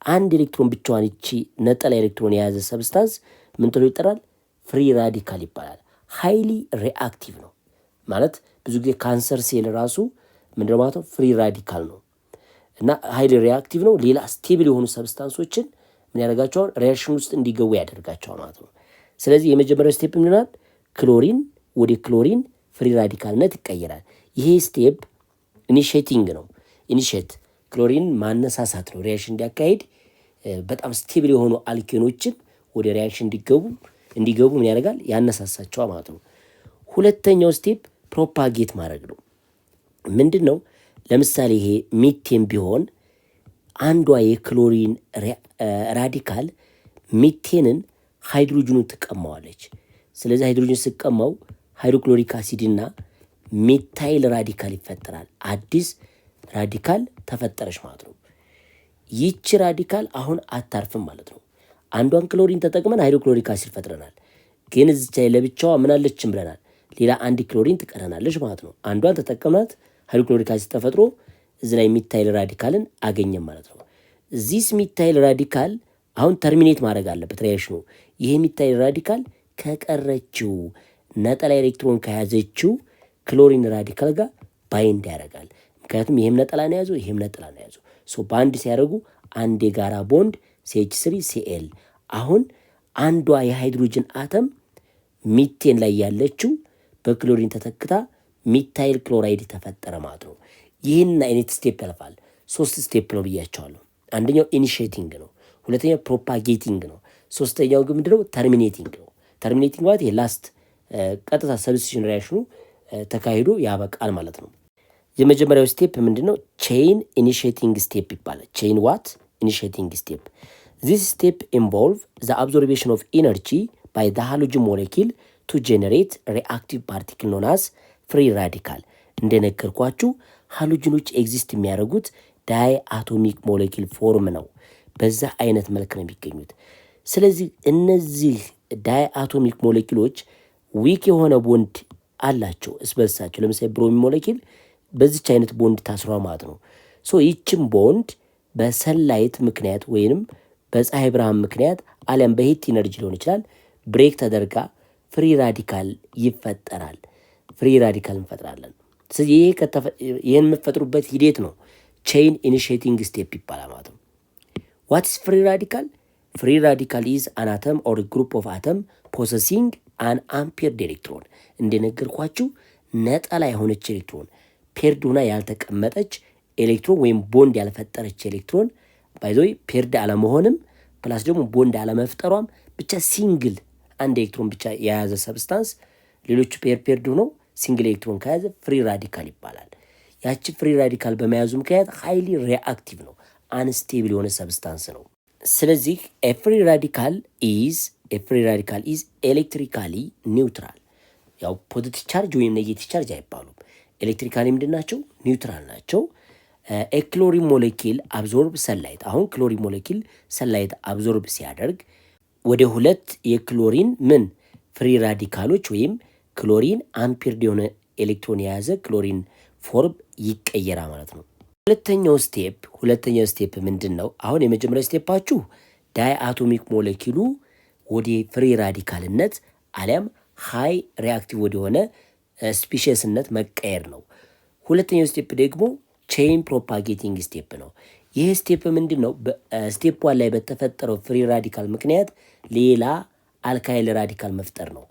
አንድ ኤሌክትሮን ብቻዋን እቺ ነጠላ ኤሌክትሮን የያዘ ሰብስታንስ ምን ተብሎ ይጠራል? ፍሪ ራዲካል ይባላል። ሃይሊ ሪአክቲቭ ነው ማለት ብዙ ጊዜ ካንሰር ሴል ራሱ ምንድነው ማለት ነው? ፍሪ ራዲካል ነው እና ሃይሊ ሪአክቲቭ ነው። ሌላ ስቴብል የሆኑ ሰብስታንሶችን ምን ያደርጋቸዋል? ሪያክሽን ውስጥ እንዲገቡ ያደርጋቸዋል ማለት ነው። ስለዚህ የመጀመሪያው ስቴፕ ምን ይሆናል? ክሎሪን ወደ ክሎሪን ፍሪ ራዲካልነት ይቀየራል። ይሄ ስቴፕ ኢኒሺየቲንግ ነው። ኢኒሺየት ክሎሪን ማነሳሳት ነው። ሪያክሽን እንዲያካሄድ በጣም ስቴብል የሆኑ አልኬኖችን ወደ ሪያክሽን እንዲገቡ ምን ያደርጋል? ያነሳሳቸዋል ማለት ነው። ሁለተኛው ስቴፕ ፕሮፓጌት ማድረግ ነው። ምንድን ነው? ለምሳሌ ይሄ ሚቴን ቢሆን አንዷ የክሎሪን ራዲካል ሚቴንን ሃይድሮጅኑን ትቀማዋለች። ስለዚህ ሃይድሮጅን ስቀማው ሃይድሮክሎሪክ አሲድና ሜታይል ራዲካል ይፈጠራል። አዲስ ራዲካል ተፈጠረች ማለት ነው። ይቺ ራዲካል አሁን አታርፍም ማለት ነው። አንዷን ክሎሪን ተጠቅመን ሃይድሮክሎሪክ አሲድ ፈጥረናል። ግን እዚች ላይ ለብቻዋ ምን አለችም ብለናል? ሌላ አንድ ክሎሪን ትቀረናለች ማለት ነው። አንዷን ተጠቀምናት ሃይድሮክሎሪክ አሲድ ተፈጥሮ እዚህ ላይ ሚታይል ራዲካልን አገኘም ማለት ነው። ዚስ ሚታይል ራዲካል አሁን ተርሚኔት ማድረግ አለበት ሪያክሽኑ። ይህ የሚታይ ራዲካል ከቀረችው ነጠላ ኤሌክትሮን ከያዘችው ክሎሪን ራዲካል ጋር ባይንድ ያደርጋል። ምክንያቱም ይህም ነጠላ ነው ያዘው፣ ይህም ነጠላ ነው ያዘው። ሶ ባንድ ሲያደርጉ አንድ የጋራ ቦንድ CH3Cl። አሁን አንዷ የሃይድሮጅን አተም ሚቴን ላይ ያለችው በክሎሪን ተተክታ ሚታይል ክሎራይድ ተፈጠረ ማለት ነው። ይህን አይነት ስቴፕ ያልፋል። 3 ስቴፕ ነው ብያቸዋለሁ። አንደኛው ኢኒሺዬቲንግ ነው፣ ሁለተኛው ፕሮፓጌቲንግ ነው፣ ሶስተኛው ግን ምንድነው ተርሚኔቲንግ ነው። ተርሚኔቲንግ ማለት የላስት ቀጥታ ሰብስቲሽን ሪያክሽኑ ተካሂዶ ያበቃል ማለት ነው። የመጀመሪያው ስቴፕ ምንድነው? ቼይን ኢኒሺዬቲንግ ስቴፕ ይባላል። ቼይን ዋት ኢኒሺዬቲንግ ስቴፕ። ዚስ ስቴፕ ኢንቮልቭ ዘ አብዞርቤሽን ኦፍ ኢነርጂ ባይ ዘ ሃሎጅን ሞለኪል ቱ ጄኔሬት ሪአክቲቭ ፓርቲክል ኖን አስ ፍሪ ራዲካል። እንደነገርኳችሁ ሃሎጅኖች ኤግዚስት የሚያደርጉት ዳይ አቶሚክ ሞለኪል ፎርም ነው። በዛ አይነት መልክ ነው የሚገኙት። ስለዚህ እነዚህ ዳይ አቶሚክ ሞለኪሎች ዊክ የሆነ ቦንድ አላቸው እስበሳቸው። ለምሳሌ ብሮሚን ሞለኪል በዚች አይነት ቦንድ ታስሯ ማለት ነው። ሶ ይችም ቦንድ በሰንላይት ምክንያት ወይንም በፀሐይ ብርሃን ምክንያት አሊያም በሂት ኢነርጂ ሊሆን ይችላል ብሬክ ተደርጋ ፍሪ ራዲካል ይፈጠራል። ፍሪ ራዲካል እንፈጥራለን። ስለዚህ ይህን የምትፈጥሩበት ሂደት ነው ቼይን ኢኒሺዬቲንግ ስቴፕ ይባላል ማለት ነው። ዋት ኢዝ ፍሪ ራዲካል? ፍሪ ራዲካል ኢዝ አን አተም ኦር ግሩፕ ኦፍ አተም ፖሰሲንግ አን አምፔርድ ኤሌክትሮን። እንደነገርኳችሁ ነጠላ የሆነች ኤሌክትሮን ፔርድ ሆና ያልተቀመጠች ኤሌክትሮን ወይም ቦንድ ያልፈጠረች ኤሌክትሮን ባይዞይ ፔርድ አለመሆንም ፕላስ ደግሞ ቦንድ አለመፍጠሯም ብቻ ሲንግል አንድ ኤሌክትሮን ብቻ የያዘ ሰብስታንስ ሌሎቹ ፔርድ ሆነው ሲንግል ኤሌክትሮን ከያዘ ፍሪ ራዲካል ይባላል። ያቺ ፍሪ ራዲካል በመያዙ ምክንያት ሃይሊ ሪአክቲቭ ነው፣ አንስቴብል የሆነ ሰብስታንስ ነው። ስለዚህ ፍሪ ራዲካል ኢዝ ኤሌክትሪካሊ ኒውትራል። ያው ፖዚቲቭ ቻርጅ ወይም ኔጌቲቭ ቻርጅ አይባሉም። ኤሌክትሪካሊ ምንድን ናቸው? ኒውትራል ናቸው። ክሎሪን ሞለኪል አብዞርብ ሰንላይት። አሁን ክሎሪን ሞለኪል ሰንላይት አብዞርብ ሲያደርግ ወደ 2 የክሎሪን ምን ፍሪ ራዲካሎች ወይም ክሎሪን አምፒርድ የሆነ ኤሌክትሮን የያዘ ክሎሪን ፎርም ይቀየራ ማለት ነው። ሁለተኛው ስቴፕ ምንድን ነው? አሁን የመጀመሪያው ስቴፓችሁ ዳይ አቶሚክ ሞለኪሉ ወደ ፍሪ ራዲካልነት አሊያም ሃይ ሪአክቲቭ ወደሆነ ስፒሽስነት መቀየር ነው። ሁለተኛው ስቴፕ ደግሞ ቼይን ፕሮፓጌቲንግ ስቴፕ ነው። ይህ ስቴፕ ምንድን ነው? ስቴፕ 1 ላይ በተፈጠረው ፍሪ ራዲካል ምክንያት ሌላ አልካይል ራዲካል መፍጠር ነው።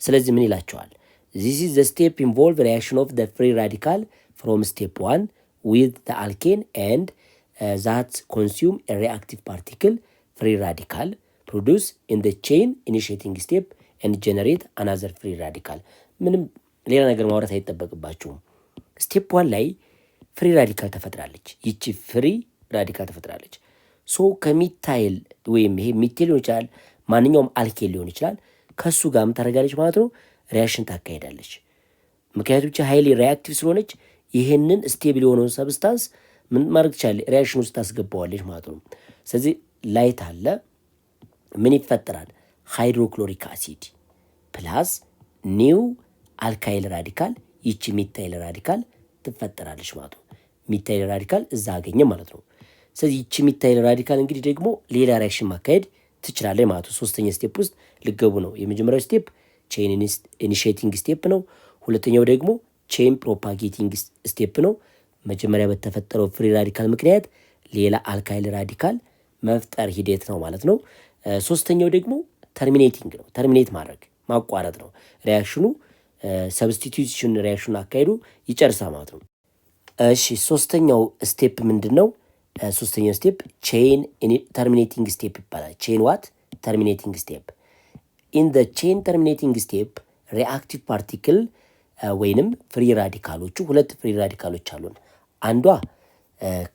ስለዚህ ምን ይላቸዋል? ዚስ ኢዝ ዘ ስቴፕ ኢንቮልቭ ሪአክሽን ኦፍ ዘ ፍሪ ራዲካል ፍሮም ስቴፕ 1 ዊዝ ዘ አልኬን ኤንድ ዛት ኮንሱም ኤ ሪአክቲቭ ፓርቲክል ፍሪ ራዲካል ፕሮዱስ ኢን ዘ ቼይን ኢኒሺዬቲንግ ስቴፕ ኤንድ ጀነሬት አናዘር ፍሪ ራዲካል። ምንም ሌላ ነገር ማውራት አይጠበቅባችሁም። ስቴፕ 1 ላይ ፍሪ ራዲካል ተፈጥራለች። ይቺ ፍሪ ራዲካል ተፈጥራለች። ሶ ከሚታይል ወይም ይሄ ሚቴል ሊሆን ይችላል፣ ማንኛውም አልኬል ሊሆን ይችላል። ከሱ ጋርም ታደርጋለች ማለት ነው። ሪያክሽን ታካሄዳለች። ምክንያቱም ብቻ ሃይሊ ሪአክቲቭ ስለሆነች ይሄንን ስቴብል የሆነውን ሰብስታንስ ምን ማድረግ ትችላለች? ሪያክሽን ውስጥ ታስገባዋለች ማለት ነው። ስለዚህ ላይት አለ፣ ምን ይፈጠራል? ሃይድሮክሎሪክ አሲድ ፕላስ ኒው አልካይል ራዲካል፣ ይቺ ሚታይል ራዲካል ትፈጠራለች ማለት ነው። ሚታይል ራዲካል እዛ አገኘ ማለት ነው። ስለዚህ ይቺ ሚታይል ራዲካል እንግዲህ ደግሞ ሌላ ሪያክሽን ማካሄድ ትችላለች ማለት ነው። 3ኛ ስቴፕ ውስጥ ልገቡ ነው። የመጀመሪያው ስቴፕ ቼይን ኢኒሺዬቲንግ ስቴፕ ነው። ሁለተኛው ደግሞ ቼይን ፕሮፓጌቲንግ ስቴፕ ነው። መጀመሪያ በተፈጠረው ፍሪ ራዲካል ምክንያት ሌላ አልካይል ራዲካል መፍጠር ሂደት ነው ማለት ነው። ሶስተኛው ደግሞ ተርሚኔቲንግ ነው። ተርሚኔት ማድረግ ማቋረጥ ነው። ሪያክሽኑ ሰብስቲቱሽን ሪያክሽኑ አካሄዱ ይጨርሳል ማለት ነው። እሺ ሶስተኛው ስቴፕ ምንድን ነው? ሶስተኛው ስቴፕ ቼይን ተርሚኔቲንግ ስቴፕ ይባላል። ቼይን ዋት ተርሚኔቲንግ ስቴፕ። ኢን ዘ ቼይን ተርሚኔቲንግ ስቴፕ ሪአክቲቭ ፓርቲክል ወይንም ፍሪ ራዲካሎቹ 2 ፍሪ ራዲካሎች አሉን። አንዷ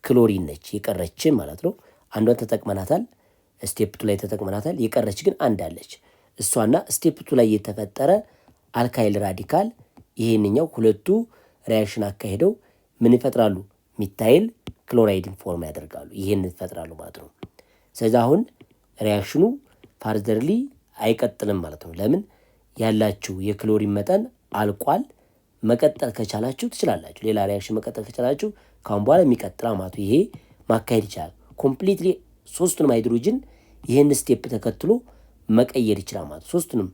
ክሎሪን ነች የቀረችን ማለት ነው። አንዷን ተጠቅመናታል፣ ስቴፕ 2 ላይ ተጠቅመናታል። የቀረች ግን አንድ አለች። እሷና ስቴፕ 2 ላይ የተፈጠረ አልካይል ራዲካል ይሄንኛው ሁለቱ ሪያክሽን አካሄደው ምን ይፈጥራሉ? ሚታይል ክሎራይድን ፎርም ያደርጋሉ። ይሄን ይፈጥራሉ ማለት ነው። ስለዚህ አሁን ሪያክሽኑ ፋርዘርሊ አይቀጥልም ማለት ነው። ለምን? ያላችሁ የክሎሪን መጠን አልቋል። መቀጠል ከቻላችሁ ትችላላችሁ። ሌላ ሪያክሽን መቀጠል ከቻላችሁ ካሁን በኋላ የሚቀጥላ ማለት ይሄ ማካሄድ ይቻላል። ኮምፕሊትሊ 3ቱንም ሃይድሮጅን ይህን ስቴፕ ተከትሎ መቀየር ይችላል ማለት ሶስቱንም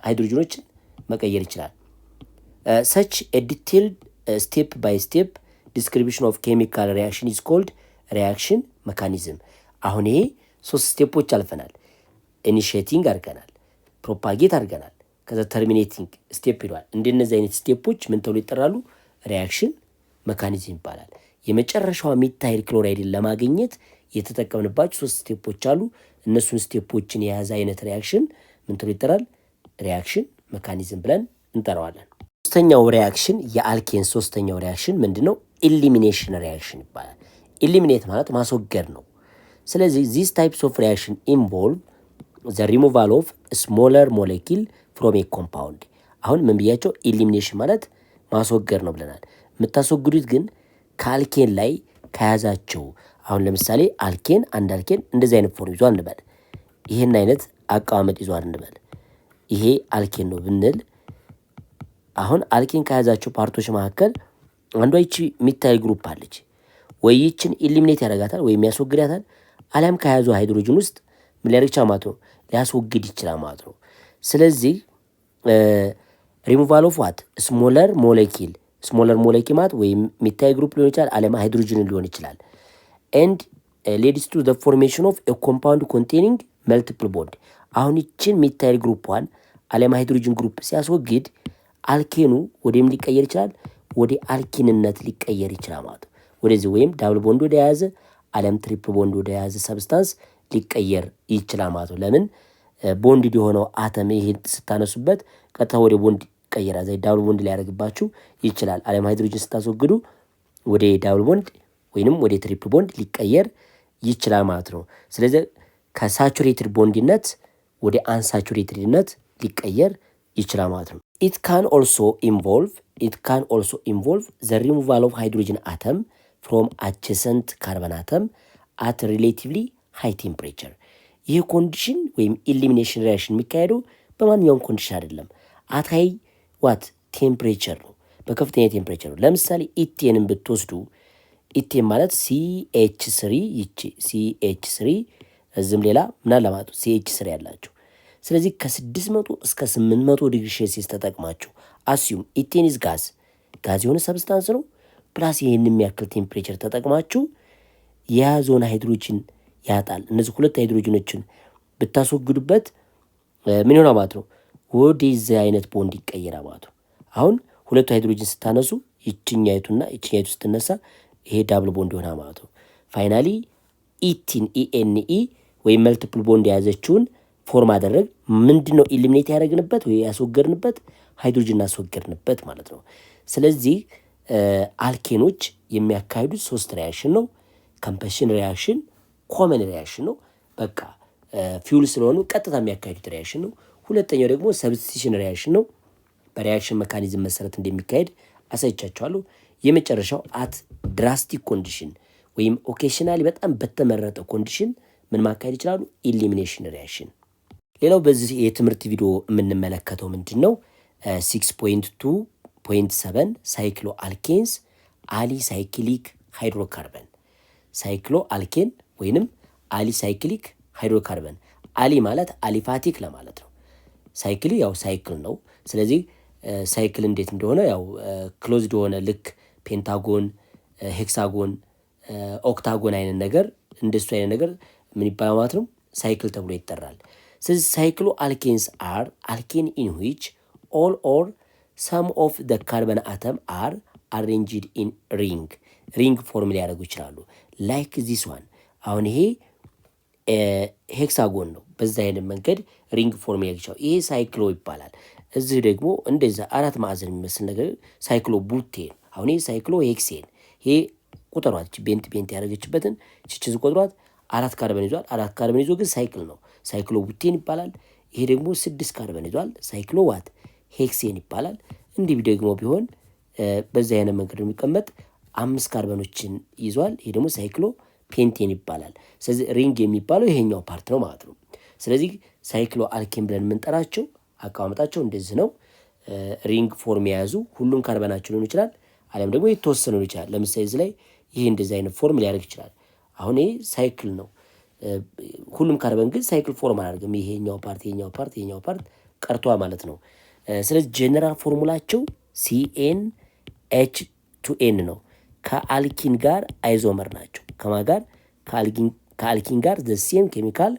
ሃይድሮጅኖችን መቀየር ይችላል። ሰች ኤ ዲቴይልድ ስቴፕ ባይ ስቴፕ ዲስክሪፕሽን ኦፍ ኬሚካል ሪያክሽን ኢዝ ኮልድ ሪያክሽን መካኒዝም። አሁን ይሄ 3 ስቴፖች አልፈናል። ኢኒሺዬቲንግ አድርገናል፣ ፕሮፓጌት አድርገናል፣ ከዛ ተርሚኔቲንግ ስቴፕ ይሏል። እንደነዚህ አይነት ስቴፖች ምን ተብሎ ይጠራሉ? ሪያክሽን መካኒዝም ይባላል። የመጨረሻዋ ሚታይል ክሎራይድን ለማግኘት የተጠቀምንባቸው 3 ስቴፖች አሉ። እነሱን ስቴፖችን የያዘ አይነት ሪያክሽን ምን ተብሎ ይጠራል? ሪያክሽን መካኒዝም ብለን እንጠራዋለን። ሶስተኛው ሪያክሽን የአልኬን ሶስተኛው ሪያክሽን ምንድነው? ኢሊሚኔሽን ሪያክሽን ይባላል። ኢሊሚኔት ማለት ማስወገድ ነው። ስለዚህ ዚስ ታይፕስ ኦፍ ሪያክሽን ኢንቮልቭ ዘ ሪሙቫል ኦፍ ስሞለር ሞሌኪል ፍሮም ኤ ኮምፓውንድ። አሁን ምን ብያቸው? ኢሊሚኔሽን ማለት ማስወገድ ነው ብለናል። የምታስወግዱት ግን ከአልኬን ላይ ከያዛቸው አሁን ለምሳሌ አልኬን አንድ አልኬን እንደዚህ አይነት ፎርም ይዟል እንበል። ይሄን አይነት አቀማመጥ ይዟል እንበል። ይሄ አልኬን ነው ብንል አሁን አልኬን ከያዛቸው ፓርቶች መካከል አንዷ ይቺ ሚታይል ግሩፕ አለች። ወይ ይችን ኢሊሚኔት ያደርጋታል ወይም ያስወግዳታል፣ አሊያም ከያዙ ሃይድሮጅን ውስጥ ምን ሊያደርግ ይችላል ማለት ነው? ሊያስወግድ ይችላል ማለት ነው። ስለዚህ ሪሙቫል ኦፍ ዋት ስሞለር ሞሌኪል ማለት ወይም ሚታይል ግሩፕ ሊሆን ይችላል፣ አሊያም ሃይድሮጅን ሊሆን ይችላል። ኤንድ ሌድስ ቱ ዘ ፎርሜሽን ኦፍ ኤ ኮምፓውንድ ኮንቴኒንግ መልቲፕል ቦንድ። አሁን ይችን ሚታይል ግሩፕዋን አሊያም ሃይድሮጅን ግሩፕ ሲያስወግድ አልኬኑ ወደም ሊቀየር ይችላል፣ ወደ አልኪንነት ሊቀየር ይችላል ማለት ነው። ወደዚህ ወይም ዳብል ቦንድ ወደ ያዘ አሊያም ትሪፕል ቦንድ ወደ ያዘ ሰብስታንስ ሊቀየር ይችላል ማለት ነው። ለምን? ቦንድ የሆነው አተም ይሄ ስታነሱበት ቀጥታ ወደ ቦንድ ይቀየራል። ዘይ ዳብል ቦንድ ሊያደርግባችሁ ይችላል። አሊያም ሃይድሮጅን ስታስወግዱ ወደ ዳብል ቦንድ ወይንም ወደ ትሪፕል ቦንድ ሊቀየር ይችላል ማለት ነው። ስለዚህ ከሳቹሬትድ ቦንድነት ወደ አንሳቹሬትድነት ሊቀየር ይችላል ማለት ነው። ኢት ካን ኦልሶ ኢንቮልቭ ዘ ሪሙቫል ኦፍ ሃይድሮጅን አተም ፍሮም አጀሰንት ካርበን አተም አት ሪሌቲቭሊ ሃይ ቴምፕሬቸር። ይህ ኮንዲሽን ወይም ኢሊሚኔሽን ሪያክሽን የሚካሄደው በማንኛውም ኮንዲሽን አይደለም። አት ሃይ ዋት ቴምፕሬቸር ነው፣ በከፍተኛ ቴምፕሬቸር ነው። ለምሳሌ ኢቴንን ብትወስዱ ኢቴን ማለት CH3 ይቺ CH3 እዚህም ሌላ ምናለ ማለት CH3 ያላችሁ። ስለዚህ ከ600 እስከ 800 ዲግሪ ሴልሲየስ ተጠቅማችሁ አስዩም ኢቴን ኢዝ ጋዝ የሆነ ሰብስታንስ ነው። ፕላስ ይህን የሚያክል ቴምፕሬቸር ተጠቅማችሁ የያዘውን ሃይድሮጅን ያጣል። እነዚህ ሁለት ሃይድሮጅኖችን ብታስወግዱበት ምን ይሆናል ማለት ነው? ወደዚህ አይነት ቦንድ ይቀየራል ማለት ነው። አሁን ሁለቱ ሃይድሮጅን ስታነሱ ይችኛይቱና ይችኛይቱ ስትነሳ ይሄ ዳብል ቦንድ ይሆናል ማለት ነው። ፋይናሊ ENE ወይም መልቲፕል ቦንድ የያዘችውን ፎርም አደረግ። ምንድነው ኢሊሚኔት ያደረግንበት ወይ ያስወገድንበት? ሃይድሮጅን አስወገድንበት ማለት ነው። ስለዚህ አልኬኖች የሚያካሂዱት 3 ሪያክሽን ነው። ኮምበሽን ሪያክሽን፣ ኮመን ሪያክሽን ነው። በቃ ፊውል ስለሆኑ ቀጥታ የሚያካሂዱት ሪያክሽን ነው። ሁለተኛው ደግሞ ሰብስቲሽን ሪያክሽን ነው። በሪያክሽን መካኒዝም መሰረት እንደሚካሄድ አሳይቻቸዋለሁ። የመጨረሻው አት ድራስቲክ ኮንዲሽን ወይም ኦኬሽናሊ በጣም በተመረጠ ኮንዲሽን ምን ማካሄድ ይችላሉ? ኢሊሚኔሽን ሪያክሽን። ሌላው በዚህ የትምህርት ቪዲዮ የምንመለከተው ምንድን ነው? 6.2.7 ሳይክሎ አልኬንስ አሊ ሳይክሊክ ሃይድሮካርበን። ሳይክሎ አልኬን ወይንም አሊ ሳይክሊክ ሃይድሮካርበን። አሊ ማለት አሊፋቲክ ለማለት ነው። ሳይክል ያው ሳይክል ነው። ስለዚህ ሳይክል እንዴት እንደሆነ ያው ክሎዝድ የሆነ ልክ ፔንታጎን፣ ሄክሳጎን፣ ኦክታጎን አይነት ነገር እንደሱ አይነት ነገር ምን ይባላል ማለት ነው? ሳይክል ተብሎ ይጠራል። ስለዚህ ሳይክሎ አልኬንስ አር አልኬን ኢን ዊች ኦል ኦር ሰም ኦፍ ደ ካርበን አተም አር አሬንጅድ ኢን ሪንግ ፎርም ሊያደርጉ ይችላሉ። ላይክ ዚስ ዋን። አሁን ይሄ ሄክሳጎን ነው። በዛ አይነት መንገድ ሪንግ ፎርም ያደርግ ይችላል። ይሄ ሳይክሎ ይባላል። እዚህ ደግሞ እንደዛ 4 ማዕዘን የሚመስል ነገር ሳይክሎ ቡቴን። አሁን ይሄ ሳይክሎ ሄክሴን። ይሄ ቁጥሯት ቤንት ያደረገችበትን ችችዝ ቁጥሯት 4 ካርበን ይዟል። 4 ካርበን ይዞ ግን ሳይክል ነው። ሳይክሎ ቡቴን ይባላል። ይሄ ደግሞ 6 ካርበን ይዟል። ሳይክሎ ዋት ሄክሴን ይባላል። እንዲህ ደግሞ ቢሆን በዛ አይነት መንገድ የሚቀመጥ 5 ካርበኖችን ይዟል። ይሄ ደግሞ ሳይክሎ ፔንቴን ይባላል። ስለዚህ ሪንግ የሚባለው ይሄኛው ፓርት ነው ማለት ነው። ስለዚህ ሳይክሎ አልኬን ብለን የምንጠራቸው አቀማመጣቸው እንደዚህ ነው። ሪንግ ፎርም የያዙ ሁሉም ካርበናቸው ሊሆን ይችላል፣ አሊያም ደግሞ የተወሰነ ሊሆን ይችላል። ለምሳሌ እዚህ ላይ ይሄ እንደዚህ አይነት ፎርም ሊያደርግ ይችላል። አሁን ይሄ ሳይክል ነው። ሁሉም ካርበን ግን ሳይክል ፎርም አላደርግም። ይሄኛው ፓርት ቀርቷል ማለት ነው። ስለዚህ ጄኔራል ፎርሙላቸው CnH2n ነው። ከአልኪን ጋር አይዞመር ናቸው። ከማ ጋር ከአልኪን ጋር ዘ ሴም ኬሚካል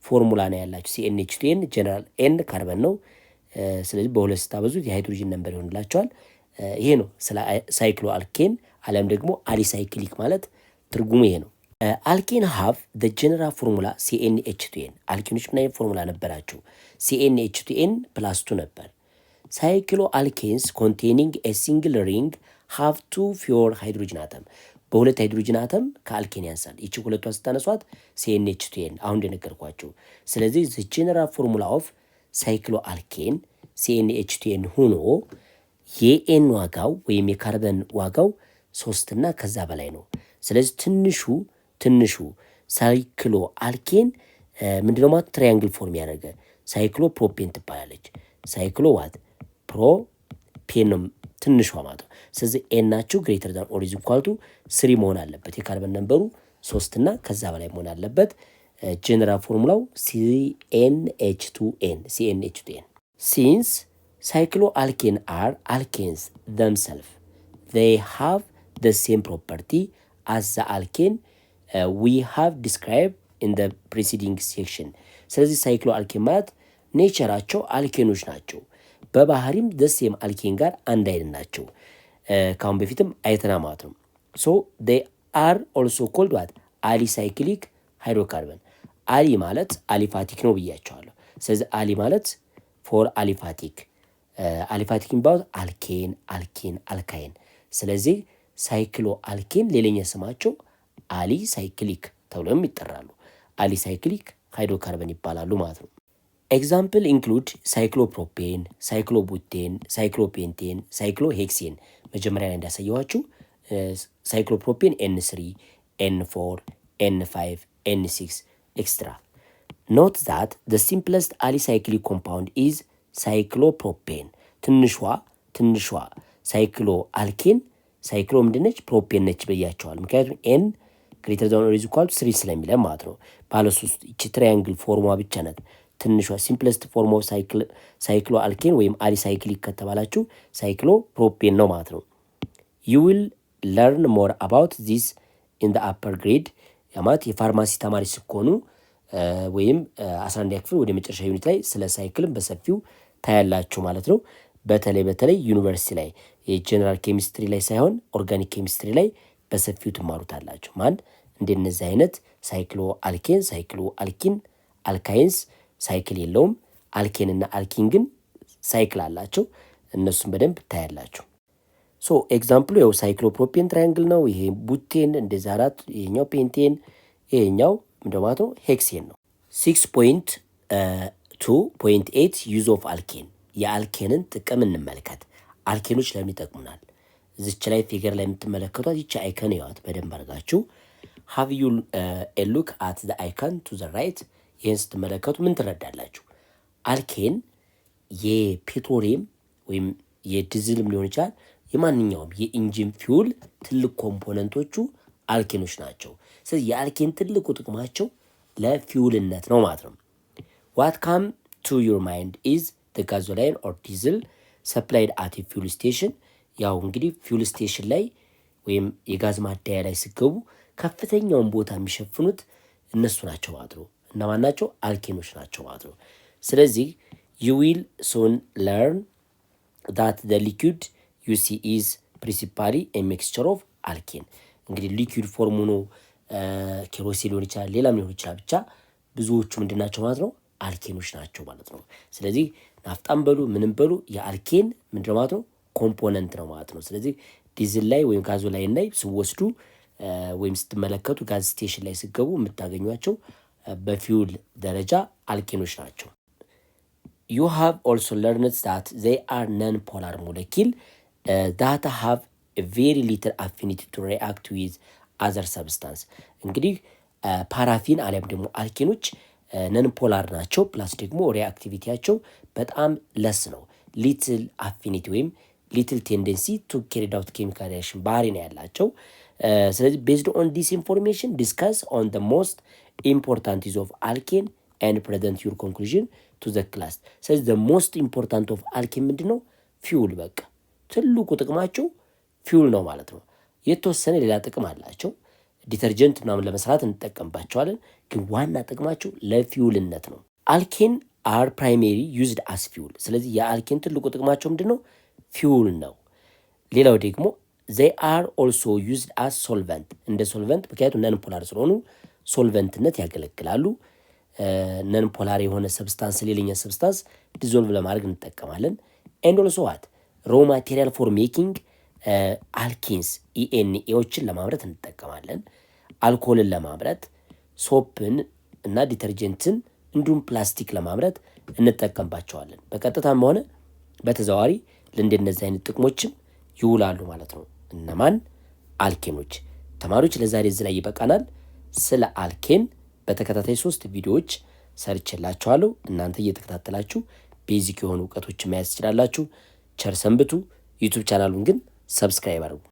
ፎርሙላ ነው ያላቸው። CnH2n ጄኔራል ኤን ካርበን ነው። ስለዚህ በሁለት ስታበዙት የሃይድሮጂን ነምበር ይሆንላቸዋል። ይሄ ነው ስለ ሳይክሎ አልኬን አሊያም ደግሞ አሊሳይክሊክ ማለት ትርጉሙ ይሄ ነው። አልኬን ሃቭ ዘ ጀነራል ፎርሙላ CnH2n። አልኬኖች ምን አይነት ፎርሙላ ነበራቸው? CnH2n +2 ነበር። ሳይክሎ አልኬንስ ኮንቴኒንግ ኤ ሲንግል ሪንግ ሃቭ ቱ ፊዮር ሃይድሮጅን አተም። በሁለት ሃይድሮጅን አተም ከአልኬን ያንሳል። ይቺ ሁለቷ ስታነሷት CnH2n አሁን እንደነገርኳቸው። ስለዚህ ዘ ጀነራል ፎርሙላ ኦፍ ሳይክሎ አልኬን CnH2n ሆኖ የኤን ዋጋው ወይም የካርበን ዋጋው 3 እና ከዛ በላይ ነው። ስለዚህ ትንሹ ሳይክሎ አልኬን ምንድነው ማለት ትራያንግል ፎርም ያደረገ ሳይክሎ ፕሮፔን ትባላለች። ሳይክሎ ዋት ፕሮፔን ነው ትንሿ ማለት ነው። ስለዚህ ኤን ናቸው ግሬተር ዛን ኦር ኢዝ ኢኳል ቱ 3 መሆን አለበት። የካርበን ነምበሩ 3 እና ከዛ በላይ መሆን አለበት። ጀነራል ፎርሙላው CnH2n ሲንስ ሳይክሎ አልኬን አር አልኬንስ themselves they have the same property as the alkane we have described in the preceding section። ስለዚህ ሳይክሎ አልኬን ማለት ኔቸራቸው አልኬኖች ናቸው። በባህሪም the same አልኬን ጋር አንድ አይነት ናቸው። ካሁን በፊትም አይተና ማለት ነው። so they are also called what alicyclic hydrocarbon። አሊ ማለት አሊፋቲክ ነው ብያቸዋለሁ። ስለዚህ አሊ ማለት ፎር አሊፋቲክ የሚባሉት አልኬን፣ አልካይን። ስለዚህ ሳይክሎ አልኬን ሌላኛ ስማቸው አሊ ሳይክሊክ ተብሎም ይጠራሉ። አሊ ሳይክሊክ ሃይድሮካርበን ይባላሉ ማለት ነው። ኤግዛምፕል ኢንክሉድ ሳይክሎፕሮፔን፣ ሳይክሎቡቴን፣ ሳይክሎፔንቴን፣ ሳይክሎሄክሴን። መጀመሪያ ላይ እንዳሳየኋችሁ ሳይክሎፕሮፔን N3፣ N4፣ N5፣ N6 ኤክስትራ። ኖት ዛት the simplest alicyclic compound is ሳይክሎፕሮፔን። ትንሿ ሳይክሎ አልኬን ሳይክሎ ምንድነች? ፕሮፔን ነች ብያቸዋል። ምክንያቱም ኤን ግሬተር ዛን ኦር ኢዝ ኢኳል ቱ 3 ስለሚለን ማለት ነው። ባለ 3 እቺ ትራያንግል ፎርሟ ብቻ ናት ትንሿ። ሲምፕለስት ፎርም ኦፍ ሳይክሎ አልኬን ወይም አሊሳይክሊክ ከተባላችሁ ሳይክሎ ፕሮፔን ነው ማለት ነው። ዩ ዊል ለርን ሞር አባውት ዚስ ኢን ዘ አፐር ግሬድ። ማለት የፋርማሲ ተማሪ ሲኮኑ ወይም 11ኛ ክፍል ወደ መጨረሻ ዩኒት ላይ ስለ ሳይክልን በሰፊው ታያላችሁ ማለት ነው። በተለይ ዩኒቨርሲቲ ላይ የጀነራል ኬሚስትሪ ላይ ሳይሆን ኦርጋኒክ ኬሚስትሪ ላይ በሰፊው ትማሩታላችሁ። እንደነዚህ አይነት ሳይክሎ አልኬን፣ ሳይክሎ አልኪን፣ አልካይንስ ሳይክል የለውም። አልኬን እና አልኪን ግን ሳይክል አላቸው። እነሱን በደንብ ታያላችሁ። ሶ ኤግዛምፕሉ ያው ሳይክሎፕሮፔን ትራያንግል ነው። ይሄ ቡቴን እንደዛ 4፣ ይሄኛው ፔንቴን፣ ይሄኛው እንደማለት ነው ሄክሴን ነው። 6.2.8 ዩዝ ኦፍ አልኬን። የአልኬንን ጥቅም እንመልከት። አልኬኖች ለምን ይጠቅሙናል? እዚች ላይ ፊገር ላይ የምትመለከቷት ይቺ አይከን ያዋት በደንብ አድርጋችሁ ሃቭ ዩ ኤ ሉክ አት ዘ አይከን ቱ ዘ ራይት። ይህን ስትመለከቱ ምን ትረዳላችሁ? አልኬን የፔትሮሊየም ወይም የዲዝልም ሊሆን ይችላል የማንኛውም የኢንጂን ፊውል ትልቅ ኮምፖነንቶቹ አልኬኖች ናቸው። ስለዚህ የአልኬን ትልቁ ጥቅማቸው ለፊውልነት ነው ማለት ነው። ዋት ካም ቱ ዩር ማይንድ ኢዝ ዘ ጋዞላይን ኦር ዲዝል ሰፕላይድ አት ፊውል ስቴሽን። ያው እንግዲህ ፊውል ስቴሽን ላይ ወይም የጋዝ ማደያ ላይ ሲገቡ ከፍተኛውን ቦታ የሚሸፍኑት እነሱ ናቸው ማለት ነው። እነማን ናቸው? አልኬኖች ናቸው ማለት ነው። ስለዚህ ዩ ዊል ሱን ለርን ዳት ዘ ሊኩድ ዩ ሲ ኢዝ ፕሪንሲፓሊ ኤ ሚክስቸር ኦፍ አልኬን። እንግዲህ ሊኩድ ፎርም ሆኖ ኬሮሲን ሊሆን ይችላል፣ ሌላም ሊሆን ይችላል። ብቻ ብዙዎቹ ምንድን ናቸው ማለት ነው? አልኬኖች ናቸው ማለት ነው። ስለዚህ ናፍጣም በሉ ምንም በሉ የአልኬን ምንድን ማለት ነው? ኮምፖነንት ነው ማለት ነው። ስለዚህ ዲዝል ላይ ወይም ጋዞ ላይ ስወስዱ ወይም ስትመለከቱ ጋዝ ስቴሽን ላይ ሲገቡ የምታገኟቸው በፊውል ደረጃ አልኬኖች ናቸው። ዩ ሃቭ ኦልሶ ለርንድ ዛት ዜይ አር ነን ፖላር ሞለኪል ዳት ሃቭ ቬሪ ሊትል አፊኒቲ ቱ ሪአክት ዊዝ አዘር ሰብስታንስ። እንግዲህ ፓራፊን አሊያም ደግሞ አልኬኖች ነን ፖላር ናቸው። ፕላስ ደግሞ ሪአክቲቪቲያቸው በጣም ለስ ነው። ሊትል አፊኒቲ ወይም ሊትል ቴንደንሲ ቱ ካሪ አውት ኬሚካል ሪአክሽን ባህሪ ነው ያላቸው። ስለዚህ ቤዝድ ኦን ዲስ ኢንፎርሜሽን ዲስከስ ኦን ዘ ሞስት ኢምፖርታንት ኢዝ ኦፍ አልኬን ኤንድ ፕሬዘንት ዩር ኮንክሉዥን ቱ ዘ ክላስ። ስለዚህ ዘ ሞስት ኢምፖርታንት ኦፍ አልኬን ምንድን ነው? ፊውል። በቃ ትልቁ ጥቅማቸው ፊውል ነው ማለት ነው። የተወሰነ ሌላ ጥቅም አላቸው። ዲተርጀንት ምናምን ለመስራት እንጠቀምባቸዋለን፣ ግን ዋና ጥቅማቸው ለፊውልነት ነው። አልኬን አር ፕራይሜሪ ዩዝድ አስ ፊውል። ስለዚህ የአልኬን ትልቁ ጥቅማቸው ምንድን ነው? ፊውል ነው። ሌላው ደግሞ they are also used as solvent፣ እንደ ሶልቨንት፣ ምክንያቱም ነን ፖላር ስለሆኑ ሶልቨንትነት ያገለግላሉ። ነን ፖላር የሆነ ሰብስታንስ ሌላኛ ሰብስታንስ ዲዞልቭ ለማድረግ እንጠቀማለን። ኤንድ ኦልሶ ዋት ሮ ማቴሪያል ፎር ሜኪንግ አልኪንስ ኢኤንኤዎችን ለማምረት እንጠቀማለን። አልኮልን ለማምረት፣ ሶፕን እና ዲተርጀንትን እንዲሁም ፕላስቲክ ለማምረት እንጠቀምባቸዋለን። በቀጥታም ሆነ በተዘዋዋሪ ለእንደነዚህ አይነት ጥቅሞችም ይውላሉ ማለት ነው። እነማን? አልኬኖች። ተማሪዎች ለዛሬ እዚህ ላይ ይበቃናል። ስለ አልኬን በተከታታይ 3 ቪዲዮዎች ሰርችላችኋለሁ። እናንተ እየተከታተላችሁ ቤዚክ የሆኑ እውቀቶችን መያዝ ትችላላችሁ። ቸር ሰንብቱ። ዩቲዩብ ቻናሉን ግን ሰብስክራይብ አድርጉ።